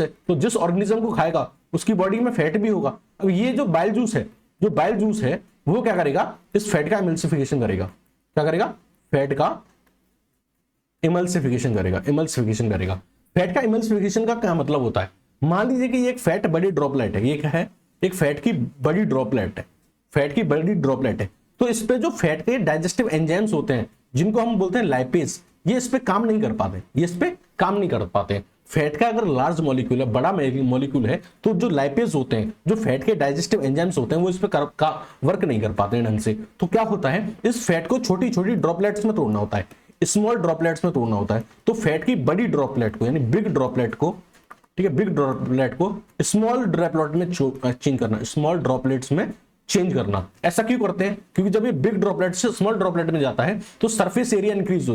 है। तो जिस ऑर्गेनिज्म को खाएगा उसकी बॉडी में फैट भी होगा। अब ये जो बाइल जूस है वो क्या करेगा, इस फैट का इमल्सिफिकेशन करेगा, क्या करेगा, फैट का इमल्सिफिकेशन करेगा। फैट का इमल्सिफिकेशन का क्या मतलब होता है, मान लीजिए कि ये एक फैट बड़ी ड्रॉपलेट है, ये क्या है, एक फैट की बड़ी ड्रॉपलेट है, तो इस पे जो फैट के डाइजेस्टिव एंजाइम्स होते हैं जिनको हम बोलते हैं लाइपेज, ये इस पे काम नहीं कर पाते, फैट का अगर लार्ज मॉलिक्यूल है, बड़ा मॉलिक्यूल है, तो जो लाइपेज होते हैं, जो फैट के डाइजेस्टिव एंजाइम्स होते हैं, वो इस पे वर्क नहीं कर पाते ढंग से। तो क्या होता है, इस फैट को छोटी छोटी ड्रॉपलेट्स में तोड़ना होता है, स्मॉल ड्रॉपलेट्स में तोड़ना होता है। तो फैट की बड़ी ड्रॉपलेट को, यानी बिग ड्रॉपलेट को, ठीक है, बिग ड्रॉपलेट को स्मॉल ड्रॉपलेट में चेंज करना, स्मॉल ड्रॉपलेट्स में चेंज करना। ऐसा क्यों करते हैं, क्योंकि जब ये बिग ड्रॉपलेट से स्मॉल ड्रॉपलेट में जाता है तो सरफेस एरिया इंक्रीज हो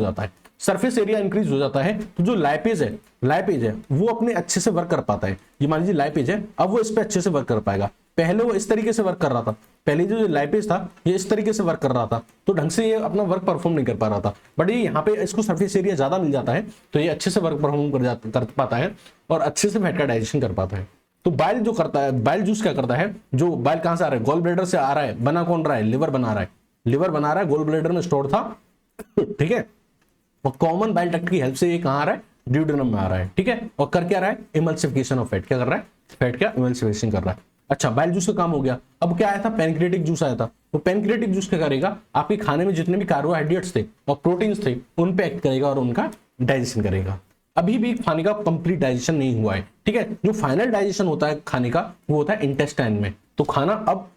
जाता है, तो जो लाइपेज है वो अपने अच्छे से वर्क कर पाता है। ये मान लीजिए लाइपेज है, अब वो इस पे अच्छे से वर्क कर पाएगा। पहले वो इस तरीके से वर्क कर रहा था, पहले जो लाइपेज था ये इस तरीके से वर्क कर रहा था, तो ढंग से ये अपना वर्क परफॉर्म नहीं कर पा रहा था। बट ये यहाँ पे इसको सरफेस एरिया ज्यादा मिल जाता है, तो ये अच्छे से वर्क परफॉर्म कर पाता है और अच्छे से फैट का डाइजेशन कर पाता है। तो बाइल जो करता है, बाइल जूस क्या करता है, जो बाइल कहां से आ रहा है, गॉल ब्लैडर से आ रहा है, बना कौन रहा है, लिवर बना रहा है, गॉल ब्लैडर में स्टोर था, ठीक है। और कॉमन बाइल डक्ट की हेल्प से ये कहां आ रहा है, ड्यूडेनम में आ रहा है, ठीक है। और कर क्या रहा है, इमल्सिफिकेशन ऑफ फैट, क्या कर रहा है, फैट का इमल्सिफिकेशन कर रहा है। अच्छा, बाइल जूस का काम हो गया। अब क्या आया था, पेनक्रियाटिक जूस आया था। तो पेनक्रियाटिक जूस क्या करेगा, आपके खाने में जितने भी कार्बोहाइड्रेट्स थे और प्रोटीन्स थे उन पे एक्ट करेगा और उनका डाइजेशन करेगा। अभी भी खाने का कंप्लीट डाइजेशन नहीं हुआ है, ठीक है। जो फाइनल डाइजेशन होता है खाने का वो होता है इंटेस्टाइन में। तो खाना अब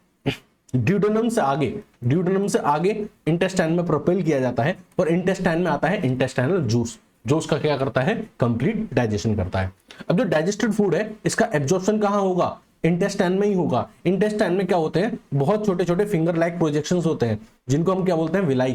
ड्यूडेनम से आगे इंटेस्टाइन में प्रोपेल किया जाता है और इंटेस्टाइन में आता है इंटेस्टाइनल जूस, जो उसका क्या करता है, कंप्लीट डाइजेशन करता है। अब जो डाइजेस्टेड फूड है इसका एब्जॉर्प्शन कहां होगा, इंटेस्टाइन में ही होगा। इंटेस्टाइन में क्या होते हैं, बहुत छोटे छोटे फिंगर लाइक प्रोजेक्शंस होते हैं जिनको हम क्या बोलते हैं, विलाई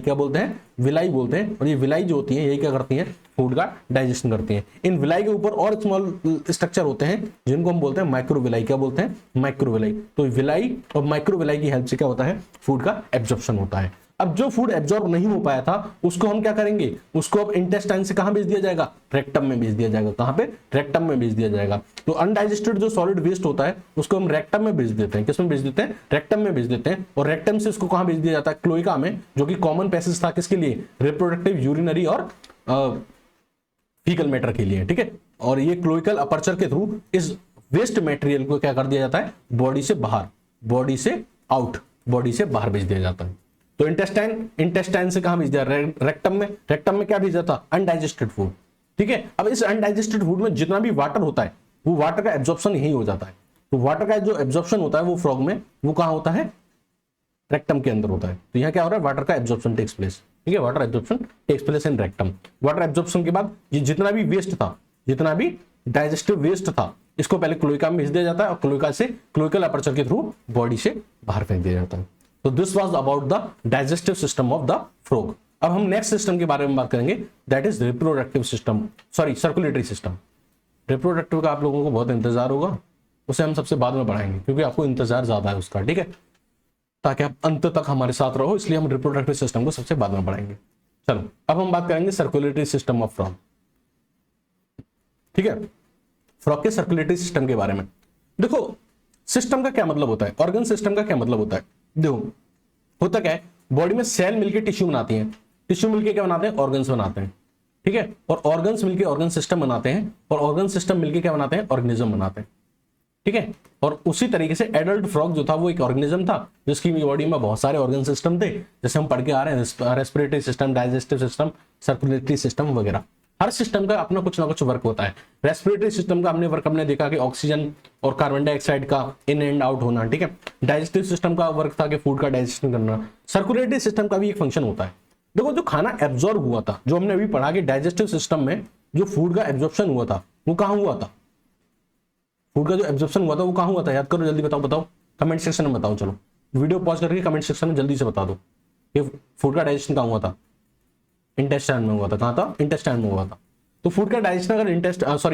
बोलते हैं। और ये विलाई जो होती है यही क्या करती है, फूड का डाइजेशन करती हैं। इन विलाई के ऊपर और स्मॉल स्ट्रक्चर होते हैं जिनको हम बोलते हैं माइक्रोविलाई, क्या बोलते हैं, माइक्रोविलाई। तो विलाई और माइक्रोविलाई की हेल्प से क्या होता है, फूड का एब्जॉर्प्शन होता है। अब जो फूड एब्जॉर्ब नहीं हो पाया था उसको हम क्या करेंगे, उसको अब इंटेस्टाइन से कहां भेज दिया जाएगा, रेक्टम में भेज दिया जाएगा। कहां पे, रेक्टम में भेज दिया जाएगा। तो अनडाइजेस्टेड जो सॉलिड वेस्ट होता है उसको हम रेक्टम में भेज देते हैं। किसमें भेज देते हैं, रेक्टम में भेज देते हैं। और रेक्टम से इसको कहां भेज दिया जाता है, क्लोइका में, जो कि कॉमन पैसेज था किसके लिए, रिप्रोडक्टिव, यूरिनरी और फीकल मैटर के लिए, ठीक है। और ये क्लोइकल अपर्चर के थ्रू इस वेस्ट मटेरियल को क्या कर दिया जाता है, बॉडी से बाहर भेज दिया जाता है। तो इंटेस्टाइन से कहां भेज दिया, रेक्टम में क्या भेजा था, अनडाइजेस्टेड फूड, ठीक है। अब इस अनडाइजेस्टेड फूड में जितना भी वाटर होता है वो वाटर का एब्जॉर्प्शन यही हो जाता है। तो वाटर का जो एब्जॉर्प्शन होता है वो फ्रॉग में वो कहां होता है, रेक्टम के अंदर होता है। तो यहां क्या हो रहा है, वाटर का एब्जॉर्प्शन टेक्स प्लेस, ठीक है। Water absorption takes place in rectum. Water absorption के बाद ये जितना भी वेस्ट था, जितना भी डाइजेस्टिव वेस्ट था, इसको पहले क्लोइका में भेज दिया जाता है और क्लोइका से क्लोइकल अपर्चर के थ्रू बॉडी से बाहर फेंक दिया जाता है। तो this was about the digestive system of the frog. अब हम नेक्स्ट सिस्टम के बारे में बात करेंगे, that is reproductive system, sorry circulatory system. Reproductive का आप लोगों को बहुत इंतजार होगा, उसे हम सबसे बाद में पढ़ाएंगे क्योंकि आपको इंतजार ज्यादा है उसका, ठीक है, ताकि आप अंत तक हमारे साथ रहो, इसलिए हम रिप्रोडक्टिव सिस्टम को सबसे बाद में पढ़ाएंगे। चलो अब हम बात करेंगे सर्कुलेटरी सिस्टम ऑफ फ्रॉग, ठीक है। फ्रॉग के सर्कुलेटरी सिस्टम के बारे में देखो सिस्टम का क्या मतलब होता है, ऑर्गन सिस्टम का क्या मतलब होता है, देखो होता क्या है, बॉडी में सेल मिलके टिश्यू बनाती हैं, टिश्यू मिलके क्या बनाते हैं, ऑर्गन्स बनाते हैं, ठीक है, और ऑर्गन्स मिलके ऑर्गन सिस्टम बनाते हैं, और ऑर्गन सिस्टम मिलके क्या बनाते हैं, ऑर्गेनिज्म बनाते हैं, ठीक है। और उसी तरीके से एडल्ट फ्रॉग जो था वो एक ऑर्गेनिज्म था जिसकी बॉडी में बहुत सारे ऑर्गन सिस्टम थे, जैसे हम पढ़ के आ रहे हैं, respiratory system, digestive system, circulatory system वगैरह। हर सिस्टम का अपना कुछ ना कुछ वर्क होता है। रेस्पिरेटरी सिस्टम का हमने देखा कि ऑक्सीजन और कार्बन डाइऑक्साइड का इन एंड आउट होना, ठीक है। डाइजेस्टिव सिस्टम का वर्क था कि फूड का डाइजेशन करना। सर्कुलेटरी सिस्टम का भी एक फंक्शन होता है। देखो जो खाना एब्जॉर्ब हुआ था, जो हमने अभी पढ़ा कि डाइजेस्टिव सिस्टम में जो फूड का एब्जॉर्प्शन हुआ था वो कहां हुआ था, फूड का जो एब्जॉर्प्शन हुआ था वो कहां हुआ था, याद करो, जल्दी बताओ, कमेंट सेक्शन में बताओ। चलो वीडियो पॉज करके कमेंट सेक्शन में जल्दी से बता दो कि फूड का डाइजेशन कहां हुआ था, इंटेस्टाइन में हुआ था। कहां था, इंटेस्टाइन में हुआ था। तो फूड का डाइजेशन अगर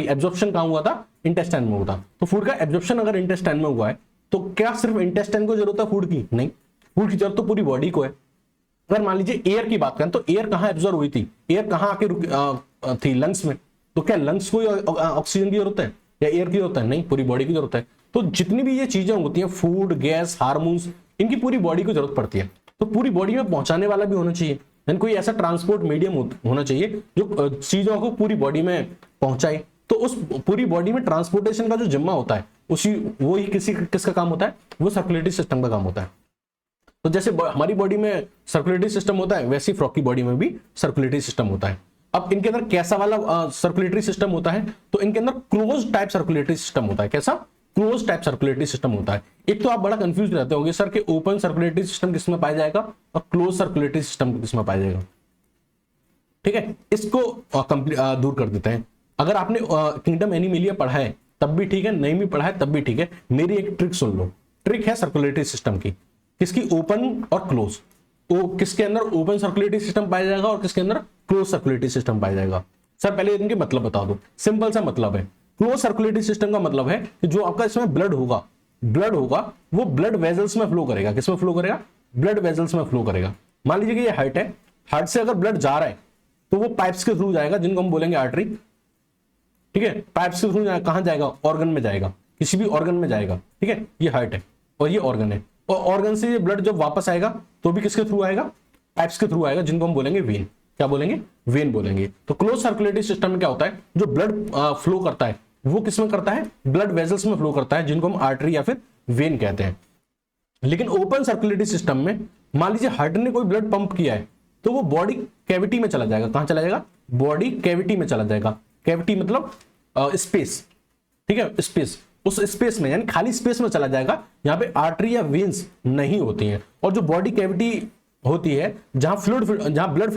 एब्जॉर्प्शन कहां हुआ था, इंटेस्टाइन में हुआ था। तो फूड का एब्जॉर्प्शन अगर इंटेस्टाइन में हुआ है तो क्या सिर्फ इंटेस्टाइन को जरूरत है फूड की, नहीं, फूड की जरूरत तो पूरी बॉडी को है। अगर मान लीजिए एयर की बात करें तो एयर कहां एब्जॉर्ब हुई थी, एयर कहां आके थी, लंग्स में। तो क्या लंग्स को ऑक्सीजन की जरूरत है या एयर की जरूरत है, नहीं, पूरी बॉडी की जरूरत है। तो जितनी भी ये चीजें होती हैं, फूड, गैस, हार्मोन्स, इनकी पूरी बॉडी को जरूरत पड़ती है। तो पूरी बॉडी में पहुंचाने वाला भी होना चाहिए, यानी कोई ऐसा ट्रांसपोर्ट मीडियम होना चाहिए जो चीजों को पूरी बॉडी में पहुंचाए। तो उस पूरी बॉडी में ट्रांसपोर्टेशन का जो जिम्मा होता है वो ही किसका काम होता है, वो सर्कुलेटरी सिस्टम का काम होता है। तो जैसे हमारी बॉडी में सर्कुलेटरी सिस्टम होता है वैसे ही फ्रॉग की बॉडी में भी सर्कुलेटरी सिस्टम होता है। अब इनके अंदर कैसा वाला सर्कुलेटरी सिस्टम होता है, तो इनके अंदर क्लोज टाइप सर्कुलेटरी सिस्टम होता है। कैसा, क्लोज टाइप सर्कुलेटरी सिस्टम होता है। एक तो आप बड़ा कंफ्यूज रहते होंगे सर कि ओपन सर्कुलेटरी सिस्टम किसमें पाया जाएगा और क्लोज सर्कुलेटरी सिस्टम किसमें पाया जाएगा, ठीक है। इसको दूर कर देते हैं। अगर आपने किंगडम एनिमलिया पढ़ा है तब भी ठीक है, नहीं भी पढ़ा है तब भी ठीक है। मेरी एक ट्रिक सुन लो, ट्रिक है सर्कुलेटरी सिस्टम की, किसकी, ओपन और क्लोज। तो किसके अंदर ओपन सर्कुलेटरी सिस्टम पाया जाएगा और किसके अंदर क्लोज सर्कुलेटरी सिस्टम पाया जाएगा। सर पहले इनके मतलब बता दो। सिंपल सा मतलब है, क्लोज सर्कुलेटरी सिस्टम का मतलब है कि जो आपका इसमें ब्लड होगा वो ब्लड वेजल्स में फ्लो करेगा। किसमें फ्लो करेगा, ब्लड वेजल्स में फ्लो करेगा। मान लीजिए कि ये हार्ट है, हार्ट से अगर ब्लड जा रहा है तो वो पाइप्स के थ्रू जाएगा जिनको हम बोलेंगे आर्टरी, ठीक है। पाइप्स के थ्रू कहां जाएगा, ऑर्गन में जाएगा, किसी भी ऑर्गन में जाएगा, ठीक है। ये हार्ट है और ये ऑर्गन है, और ऑर्गन से ये ब्लड जब वापस आएगा तो भी किसके थ्रू आएगा, पाइप्स के थ्रू आएगा जिनको हम बोलेंगे वेन। क्या बोलेंगे, वेन बोलेंगे। तो क्लोज सर्कुलेटरी सिस्टम में क्या होता है, जो ब्लड फ्लो करता है वो किसमें करता है, ब्लड वेजल्स में फ्लो करता है जिनको हम आर्टरी या फिर वेन कहते हैं। लेकिन ओपन सर्कुलेटरी सिस्टम में मान लीजिए हार्ट ने कोई ब्लड पंप किया है तो वो बॉडी कैविटी में चला जाएगा। कहां चला जाएगा, बॉडी कैविटी में चला जाएगा। कैविटी मतलब स्पेस, ठीक है, स्पेस। उस स्पेस में यानी खाली स्पेस में चला जाएगा, यहाँ पे आर्टरी या वेन्स नहीं होती हैं। और जो बॉडी कैविटी होती है जहां ब्लड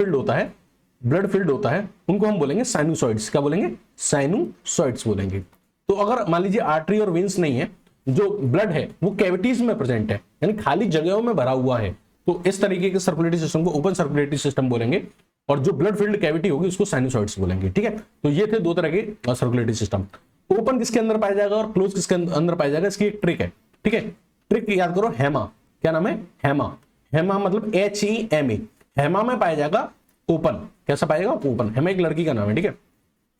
फील्ड होता है उनको हम बोलेंगे साइनोसॉइड्स। क्या बोलेंगे, साइनोसॉइड्स बोलेंगे। तो अगर मान लीजिए आर्टरी और वेन्स नहीं है, जो ब्लड है वो कैविटीज में प्रेजेंट है यानी खाली जगहों में भरा हुआ है, तो इस तरीके के सर्कुलेटरी सिस्टम को ओपन सर्कुलेटरी सिस्टम बोलेंगे। और जो ब्लड फील्ड कैविटी होगी उसको साइनोसॉइड्स बोलेंगे, ठीक है। तो ये थे दो तरह के सर्कुलेटरी सिस्टम। ओपन किसके अंदर पाया जाएगा और क्लोज किसके अंदर पाया जाएगा, इसकी एक ट्रिक है, ठीक है। ट्रिक याद करो, हेमा। क्या नाम है, हेमा। हेमा मतलब HEMA। हेमा में पाया जाएगा ओपन। कैसा पाएगा, ओपन। हेमा एक लड़की का नाम है, ठीक है,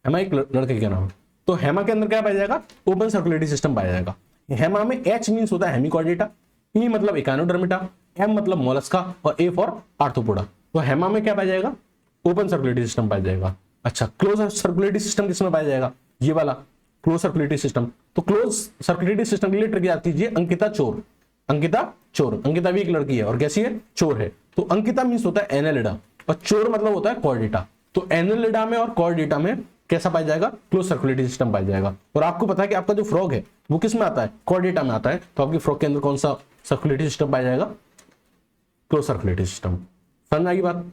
हेमा एक लड़के का नाम है। तो हेमा के अंदर क्या पाया जाएगा, ओपन सर्कुलेटरी सिस्टम पाया जाएगा। हेमा में H मींस होता है हेमिकॉर्डेटा, E मतलब इकानोडर्मिटा, M मतलब मोलस्का और A फॉर आर्थ्रोपोडा। तो हेमा में क्या पाया जाएगा, ओपन सर्कुलेटरी सिस्टम पाया जाएगा। अच्छा, क्लोज सर्कुलेटरी सिस्टम किसमें पाया जाएगा, ये वाला क्लोज सर्कुलेटरी सिस्टम। तो क्लोज सर्कुलेटरी सिस्टम के लिए ट्रिक याद कीजिए, अंकिता चोर। अंकिता भी एक लड़की है और कैसी है, चोर है। तो अंकिता मींस होता है एनेलिडा और चोर मतलब होता है कॉर्डेटा। तो एनेलिडा में और कॉर्डेटा में कैसा पाया जाएगा, क्लोज सर्कुलेटरी सिस्टम पाया जाएगा। और आपको पता है कि आपका जो फ्रॉग है वो किस में आता है, कॉर्डेटा में आता है। तो आपके फ्रॉग के अंदर कौन सा सर्कुलेटरी सिस्टम पाया जाएगा, क्लोज सर्कुलेटरी सिस्टम। समझ आएगी बात।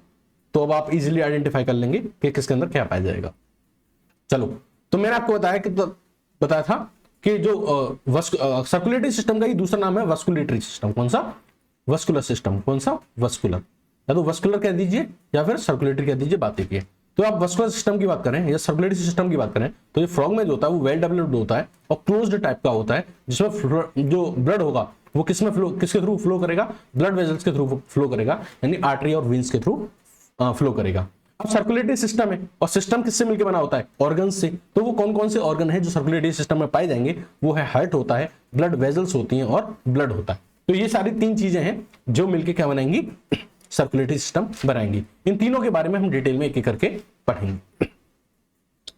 तो अब आप इजीली आइडेंटिफाई कर लेंगे कि किसके अंदर क्या पाया जाएगा। चलो, तो मैंने आपको बताया था कि जो सर्कुलेटरी सिस्टम का ही दूसरा नाम है वस्कुलेटरी सिस्टम। कौन सा, वस्कुलर सिस्टम। कौन सा, वस्कुलर। या तो वस्कुलर कह दीजिए या फिर सर्कुलेटरी कह दीजिए, बात एक ही है। तो आप वस्कुलर सिस्टम की बात करें या सर्कुलेटरी सिस्टम की बात करें तो ये फ्रॉग में जो होता है वो वेल डेवलप्ड होता है और क्लोज्ड टाइप का होता है, जिसमें जो ब्लड होगा वो किसके थ्रू फ्लो करेगा, ब्लड वेजल्स के थ्रू फ्लो करेगा, यानी आर्टरी और वेन्स के थ्रू फ्लो करेगा। अब सर्कुलेटरी सिस्टम है, और सिस्टम किससे मिलकर बना होता है? ऑर्गन से। तो वो कौन कौन से ऑर्गन है जो सर्कुलेटरी सिस्टम में पाए जाएंगे? वो है हार्ट होता है, ब्लड वेजल्स होती हैं और ब्लड होता है। तो ये सारी 3 चीजें हैं जो मिलकर क्या बनाएंगी? सर्कुलेटरी सिस्टम बनाएंगी। इन तीनों के बारे में हम डिटेल में एक एक करके पढ़ेंगे।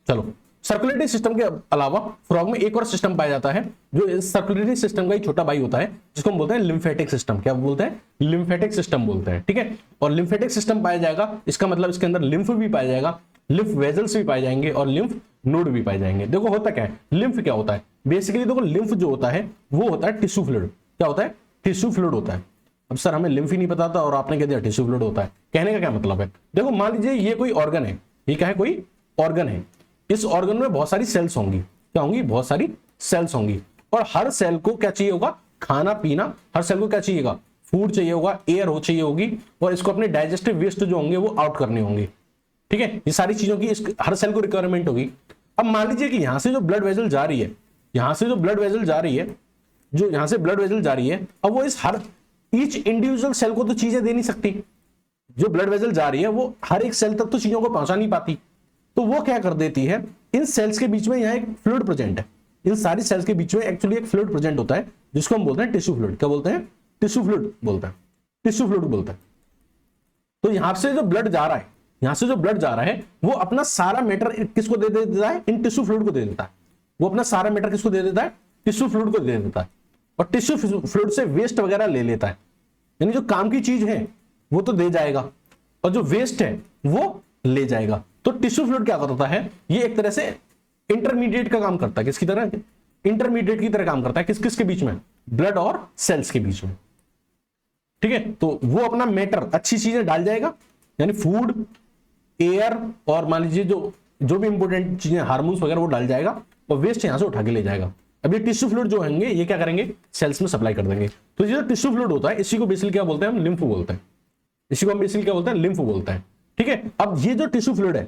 चलो, सर्कुलेटरी सिस्टम के अलावा फ्रॉग में एक और सिस्टम पाया जाता है जो इस सर्कुलेटरी सिस्टम का ही छोटा भाई होता है, जिसको हम बोलते हैं लिम्फेटिक सिस्टम। क्या बोलते हैं? लिम्फेटिक सिस्टम बोलते हैं, ठीक है। और लिम्फेटिक सिस्टम पाया जाएगा, इसका मतलब इसके अंदर लिम्फ भी पाया जाएगा, लिम्फ वेजल्स भी पाए जाएंगे और लिम्फ नोड भी पाए जाएंगे। देखो होता क्या है, लिम्फ क्या होता है? बेसिकली देखो, लिम्फ जो होता है वो होता है टिश्यू फ्लूइड। क्या होता है? टिश्यू फ्लूइड होता है। अब सर हमें लिम्फ ही नहीं पता था और आपने कह दिया टिश्यू फ्लूइड होता है, कहने का क्या मतलब है? देखो मान लीजिए ये कोई ऑर्गन है, ये क्या है? कोई ऑर्गन है। इस ऑर्गन में बहुत सारी सेल्स होंगी। क्या होंगी? बहुत सारी सेल्स होंगी। और हर सेल को क्या चाहिए होगा? खाना पीना। हर सेल को क्या चाहिएगा? फूड चाहिए होगा, एयर हो चाहिए होगी, और इसको अपने डाइजेस्टिव वेस्ट जो होंगे वो आउट करने होंगे, ठीक है। ये सारी चीजों की हर सेल को रिक्वायरमेंट होगी। अब मान लीजिए कि यहां से जो ब्लड वेजल जा रही है, यहां से जो ब्लड वेजल जा रही है, जो यहां से ब्लड वेजल जा रही है, अब वो इस हर ईच इंडिविजुअल सेल को तो चीजें दे नहीं सकती। जो ब्लड वेजल जा रही है वो हर एक सेल तक तो चीजों को पहुंचा नहीं पाती। तो वो क्या कर देती है, इन सेल्स के बीच में यहाँ एक फ्लूइड प्रेजेंट है। इन सारी सेल्स के बीच में एक्चुअली एक फ्लूइड प्रेजेंट होता है, जिसको हम बोलते हैं टिश्यू फ्लूइड। क्या बोलते हैं? टिश्यू फ्लूइड बोलते हैं, टिश्यू फ्लूइड बोलते हैं। तो यहां से जो ब्लड जा रहा है, यहां से जो ब्लड जा रहा है वो अपना सारा मैटर किसको दे देता है? इन टिश्यू फ्लूइड को दे देता है। वो अपना सारा मैटर किसको दे देता है? टिश्यू फ्लूइड को दे देता है। और टिश्यू फ्लूइड से वेस्ट वगैरह ले लेता है, यानी जो काम की चीज है वो तो दे जाएगा और जो वेस्ट है वो ले जाएगा। तो टिश्यू फ्लूइड क्या करता है? ये एक तरह से इंटरमीडिएट का काम करता है। किसकी तरह? इंटरमीडिएट की तरह काम करता है। किस किस के बीच में? ब्लड और सेल्स के बीच में, ठीक है। तो वो अपना मैटर, अच्छी चीजें डाल जाएगा, यानी फूड, एयर और मान लीजिए जो भी इंपॉर्टेंट चीजें, हार्मोन्स वगैरह, वो डाल जाएगा, और वेस्ट यहां से उठा के ले जाएगा। अब ये टिश्यू फ्लूइड जो होंगे ये क्या करेंगे? सेल्स में सप्लाई कर देंगे। तो ये जो टिश्यू फ्लूइड होता है इसी को बेसिकली क्या बोलते हैं? हम लिम्फ बोलते हैं। इसी को हम बेसिकली क्या बोलते हैं? लिम्फ बोलते हैं, ठीक है। अब ये जो टिश्यू फ्लूइड है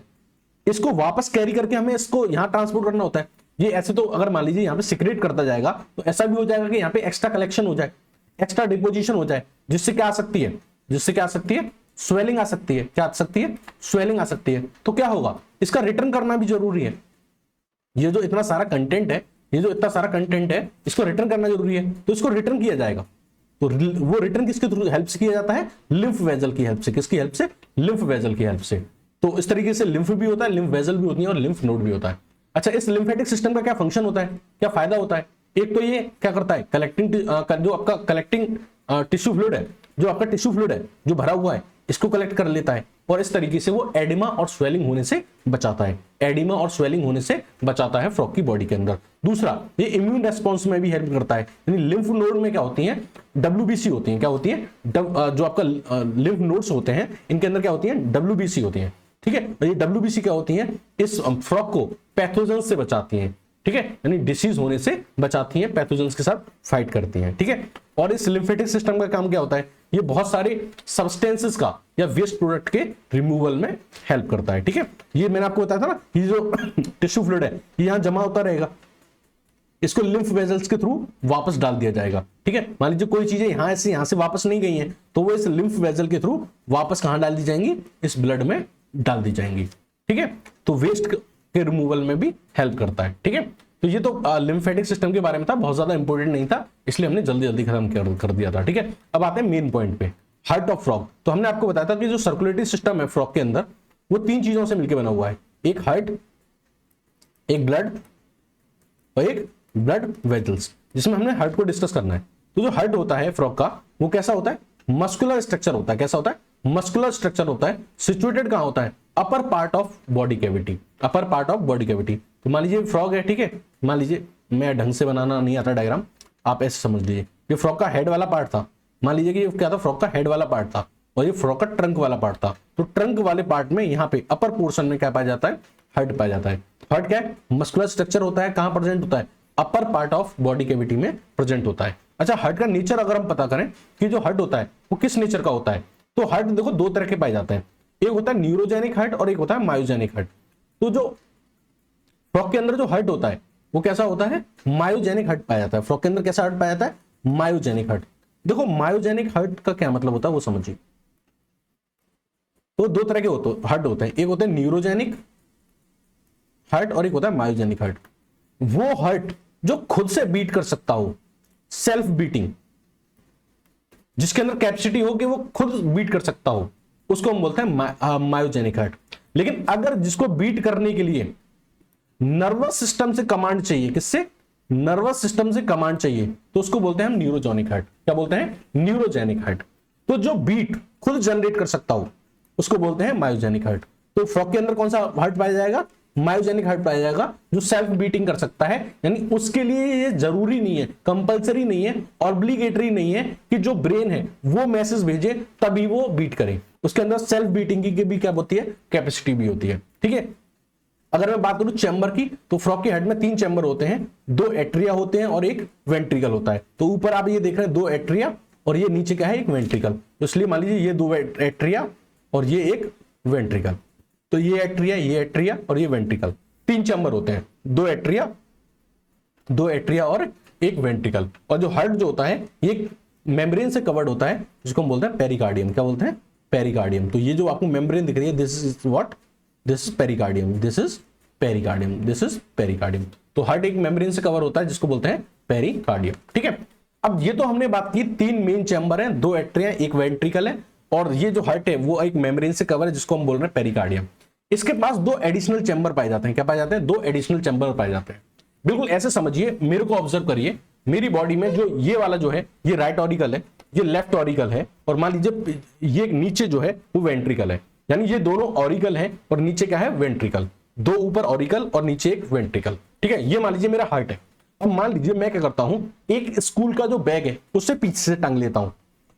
इसको वापस कैरी करके हमें इसको यहां ट्रांसपोर्ट करना होता है। ये ऐसे तो अगर मान लीजिए यहां पे सिक्रेट करता जाएगा तो ऐसा भी हो जाएगा कि यहां पे एक्स्ट्रा कलेक्शन हो जाए, एक्स्ट्रा डिपोजिशन हो जाए, जिससे क्या आ सकती है? जिससे क्या आ सकती है? स्वेलिंग आ सकती है। क्या आ सकती है? स्वेलिंग आ सकती है। तो क्या होगा? इसका रिटर्न करना भी जरूरी है। ये जो इतना सारा कंटेंट है, ये जो इतना सारा कंटेंट है, इसको रिटर्न करना जरूरी है। तो इसको रिटर्न किया जाएगा। तो वो रिटर्न किसके थ्रू हेल्प से किया जाता है? लिम्फ वेजल की हेल्प से। किसकी हेल्प से? लिम्फ वेजल की हेल्प से। तो इस तरीके से लिम्फ भी होता है, लिम्फ वेजल भी होती है और लिम्फ नोड भी होता है। अच्छा, इस लिम्फेटिक सिस्टम का क्या फंक्शन होता है? क्या फायदा होता है? एक तो ये क्या करता है? कलेक्टिंग, जो आपका कलेक्टिंग टिश्यू फ्लूइड है, जो आपका टिश्यू फ्लूइड है जो भरा हुआ है, इसको कलेक्ट कर लेता है और इस तरीके से वो एडिमा और स्वेलिंग होने से बचाता है। एडिमा और स्वेलिंग होने से बचाता है फ्रॉग की बॉडी के अंदर। दूसरा, ये इम्यून रेस्पॉन्स में भी हेल्प करता है। यानी लिम्फ नोड में क्या होती है? WBC होती है। क्या होती है? जो आपका लिम्फ नोड्स होते हैं इनके अंदर क्या होती है? WBC होती है, ठीक है। ये WBC क्या होती है? इस फ्रॉग को पैथोजन से बचाती हैं, ठीक है, यानी डिसीज होने से बचाती हैं, पैथोजेंस के साथ फाइट करती हैं, ठीक है। और इस लिम्फेटिक सिस्टम का काम क्या होता है? ये बहुत सारे सब्सटेंसेस का या वेस्ट प्रोडक्ट के रिमूवल में हेल्प करता है, ठीक है। ये मैंने आपको बताया था ना, ये जो टिश्यू फ्लूइड है ये यहां जमा होता रहेगा, इसको लिम्फ वेजल्स के थ्रू वापस डाल दिया जाएगा, ठीक है। मान लीजिए कोई चीजें यहां से वापस नहीं गई हैं तो वो इस लिम्फ वेजल के थ्रू वापस कहां डाल दी जाएंगी? इस ब्लड में डाल दी जाएंगी, ठीक है। तो वेस्ट के रिमूवल में भी हेल्प करता है, ठीक है। तो ये तो लिम्फेटिक सिस्टम के बारे में था, बहुत ज्यादा इंपॉर्टेंट नहीं था इसलिए हमने जल्दी जल्दी खत्म कर दिया था, ठीक है। अब आते हैं मेन पॉइंट पे, हार्ट ऑफ फ्रॉग। तो हमने आपको बताया था कि जो सर्कुलेटरी सिस्टम है फ्रॉग के अंदर वो 3 चीजों से मिलकर बना हुआ है, एक हार्ट, एक ब्लड और एक ब्लड वेजल्स, जिसमें हमने हार्ट को डिस्कस करना है। तो जो हार्ट होता है फ्रॉग का वो कैसा होता है? मस्कुलर स्ट्रक्चर होता है। कैसा होता है? मस्कुलर स्ट्रक्चर होता है। सिचुएटेड कहां होता है? Upper part of body cavity, upper part of body cavity. तो मान लीजिए फ्रॉग है, ठीक है, मान लीजिए मैं ढंग से बनाना नहीं आता डायग्राम, आप ऐसे समझ लीजिए ये फ्रॉग का हेड वाला पार्ट था। मान लीजिए कि क्या था? फ्रॉग का हेड वाला पार्ट था और ये फ्रॉग का ट्रंक वाला पार्ट था। तो ट्रंक वाले पार्ट में यहाँ पे अपर पोर्शन में क्या पाया जाता है? हार्ट पाया जाता है। हार्ट क्या है? मस्कुलर स्ट्रक्चर होता है। कहां प्रेजेंट होता है? Upper part of body cavity में प्रेजेंट होता है। अच्छा, हार्ट का नेचर अगर हम पता करें कि जो हार्ट होता है वो किस नेचर का होता है, तो हार्ट देखो 2 तरह के पाए जाते हैं, एक होता है न्यूरोजेनिक हार्ट और एक होता है मायोजेनिक हार्ट। तो जो फ्रॉग के अंदर जो हार्ट होता है वो कैसा होता है? मायोजेनिक हार्ट पाया जाता है। फ्रॉग के अंदर कैसा हार्ट पाया जाता है? Myogenic heart. देखो मायोजेनिक हार्ट का क्या मतलब होता है वो समझिए। तो दो तरह के हार्ट होते हैं, एक होते हैं न्यूरोजेनिक हार्ट और एक होता है मायोजेनिक हार्ट। वो हार्ट जो खुद से बीट कर सकता हो, सेल्फ बीटिंग, जिसके अंदर कैपेसिटी हो कि वो खुद बीट कर सकता हो, उसको हम बोलते हैं मायोजेनिक हार्ट। लेकिन अगर जिसको बीट करने के लिए नर्वस सिस्टम से कमांड चाहिए, किससे? नर्वस सिस्टम से कमांड चाहिए, तो उसको बोलते हैं हम न्यूरोजेनिक हार्ट। क्या बोलते हैं? Neurogenic heart. तो जो बीट खुद जनरेट कर सकता हो उसको बोलते हैं मायोजेनिक हार्ट। तो फ्रॉग के अंदर कौन सा हार्ट पाया जाएगा? मायोजेनिक हार्ट पाया जाएगा, जो सेल्फ बीटिंग कर सकता है। यानी उसके लिए ये जरूरी नहीं है, कंपलसरी नहीं है, ऑब्लिगेटरी नहीं है कि जो ब्रेन है वो मैसेज भेजे तभी वो बीट करे। उसके अंदर सेल्फ बीटिंग की भी क्या होती है? कैपेसिटी भी होती है। ठीक है। अगर मैं बात करूं चैम्बर की, तो फ्रॉग के हेड में 3 चैम्बर होते हैं, 2 एट्रिया होते हैं और एक वेंट्रिकल होता है। तो ऊपर आप ये देख रहे हैं 2 एट्रिया और ये नीचे क्या है? एक वेंट्रिकल। तो इसलिए मान लीजिए ये 2 एट्रिया और ये एक वेंट्रिकल। तो ये एट्रिया और ये वेंट्रिकल, 3 चैम्बर होते हैं, 2 एट्रिया और एक वेंट्रिकल। और जो हार्ट जो होता है ये मेम्ब्रेन से कवर्ड होता है, जिसको हम बोलते हैं पेरिकार्डियम। क्या बोलते हैं? पेरिकार्डियम। तो ये जो आपको मेम्ब्रेन दिख रही है, this is what? This is pericardium, this is pericardium, this is pericardium. तो हार्ट एक मेम्ब्रेन से कवर होता है जिसको बोलते हैं पेरिकार्डियम। ठीक है। अब ये तो हमने बात की 3 मेन चैम्बर हैं, 2 एट्रिया, एक वेंट्रिकल है, और ये जो हार्ट है वो एक मेम्ब्रेन से कवर है जिसको हम बोल रहे हैं पेरिकार्डियम। इसके पास 2 एडिशनल चैम्बर पाए जाते हैं। क्या पाए जाते हैं? 2 एडिशनल चैम्बर पाए जाते हैं। बिल्कुल ऐसे समझिए, मेरे को ऑब्जर्व करिए, मेरी बॉडी में जो ये वाला जो है ये राइट ऑरिकल है, ये लेफ्ट ऑरिकल है, और मान लीजिए ये नीचे जो है वो वेंट्रिकल है। यानी ये दोनों ऑरिकल है और नीचे क्या है? वेंट्रिकल। 2 ऊपर ऑरिकल और नीचे एक वेंट्रिकल। ठीक है। ये मान लीजिए मेरा हार्ट है। अब मान लीजिए मैं क्या करता हूं, एक स्कूल का जो बैग है उससे पीछे से टांग लेता हूं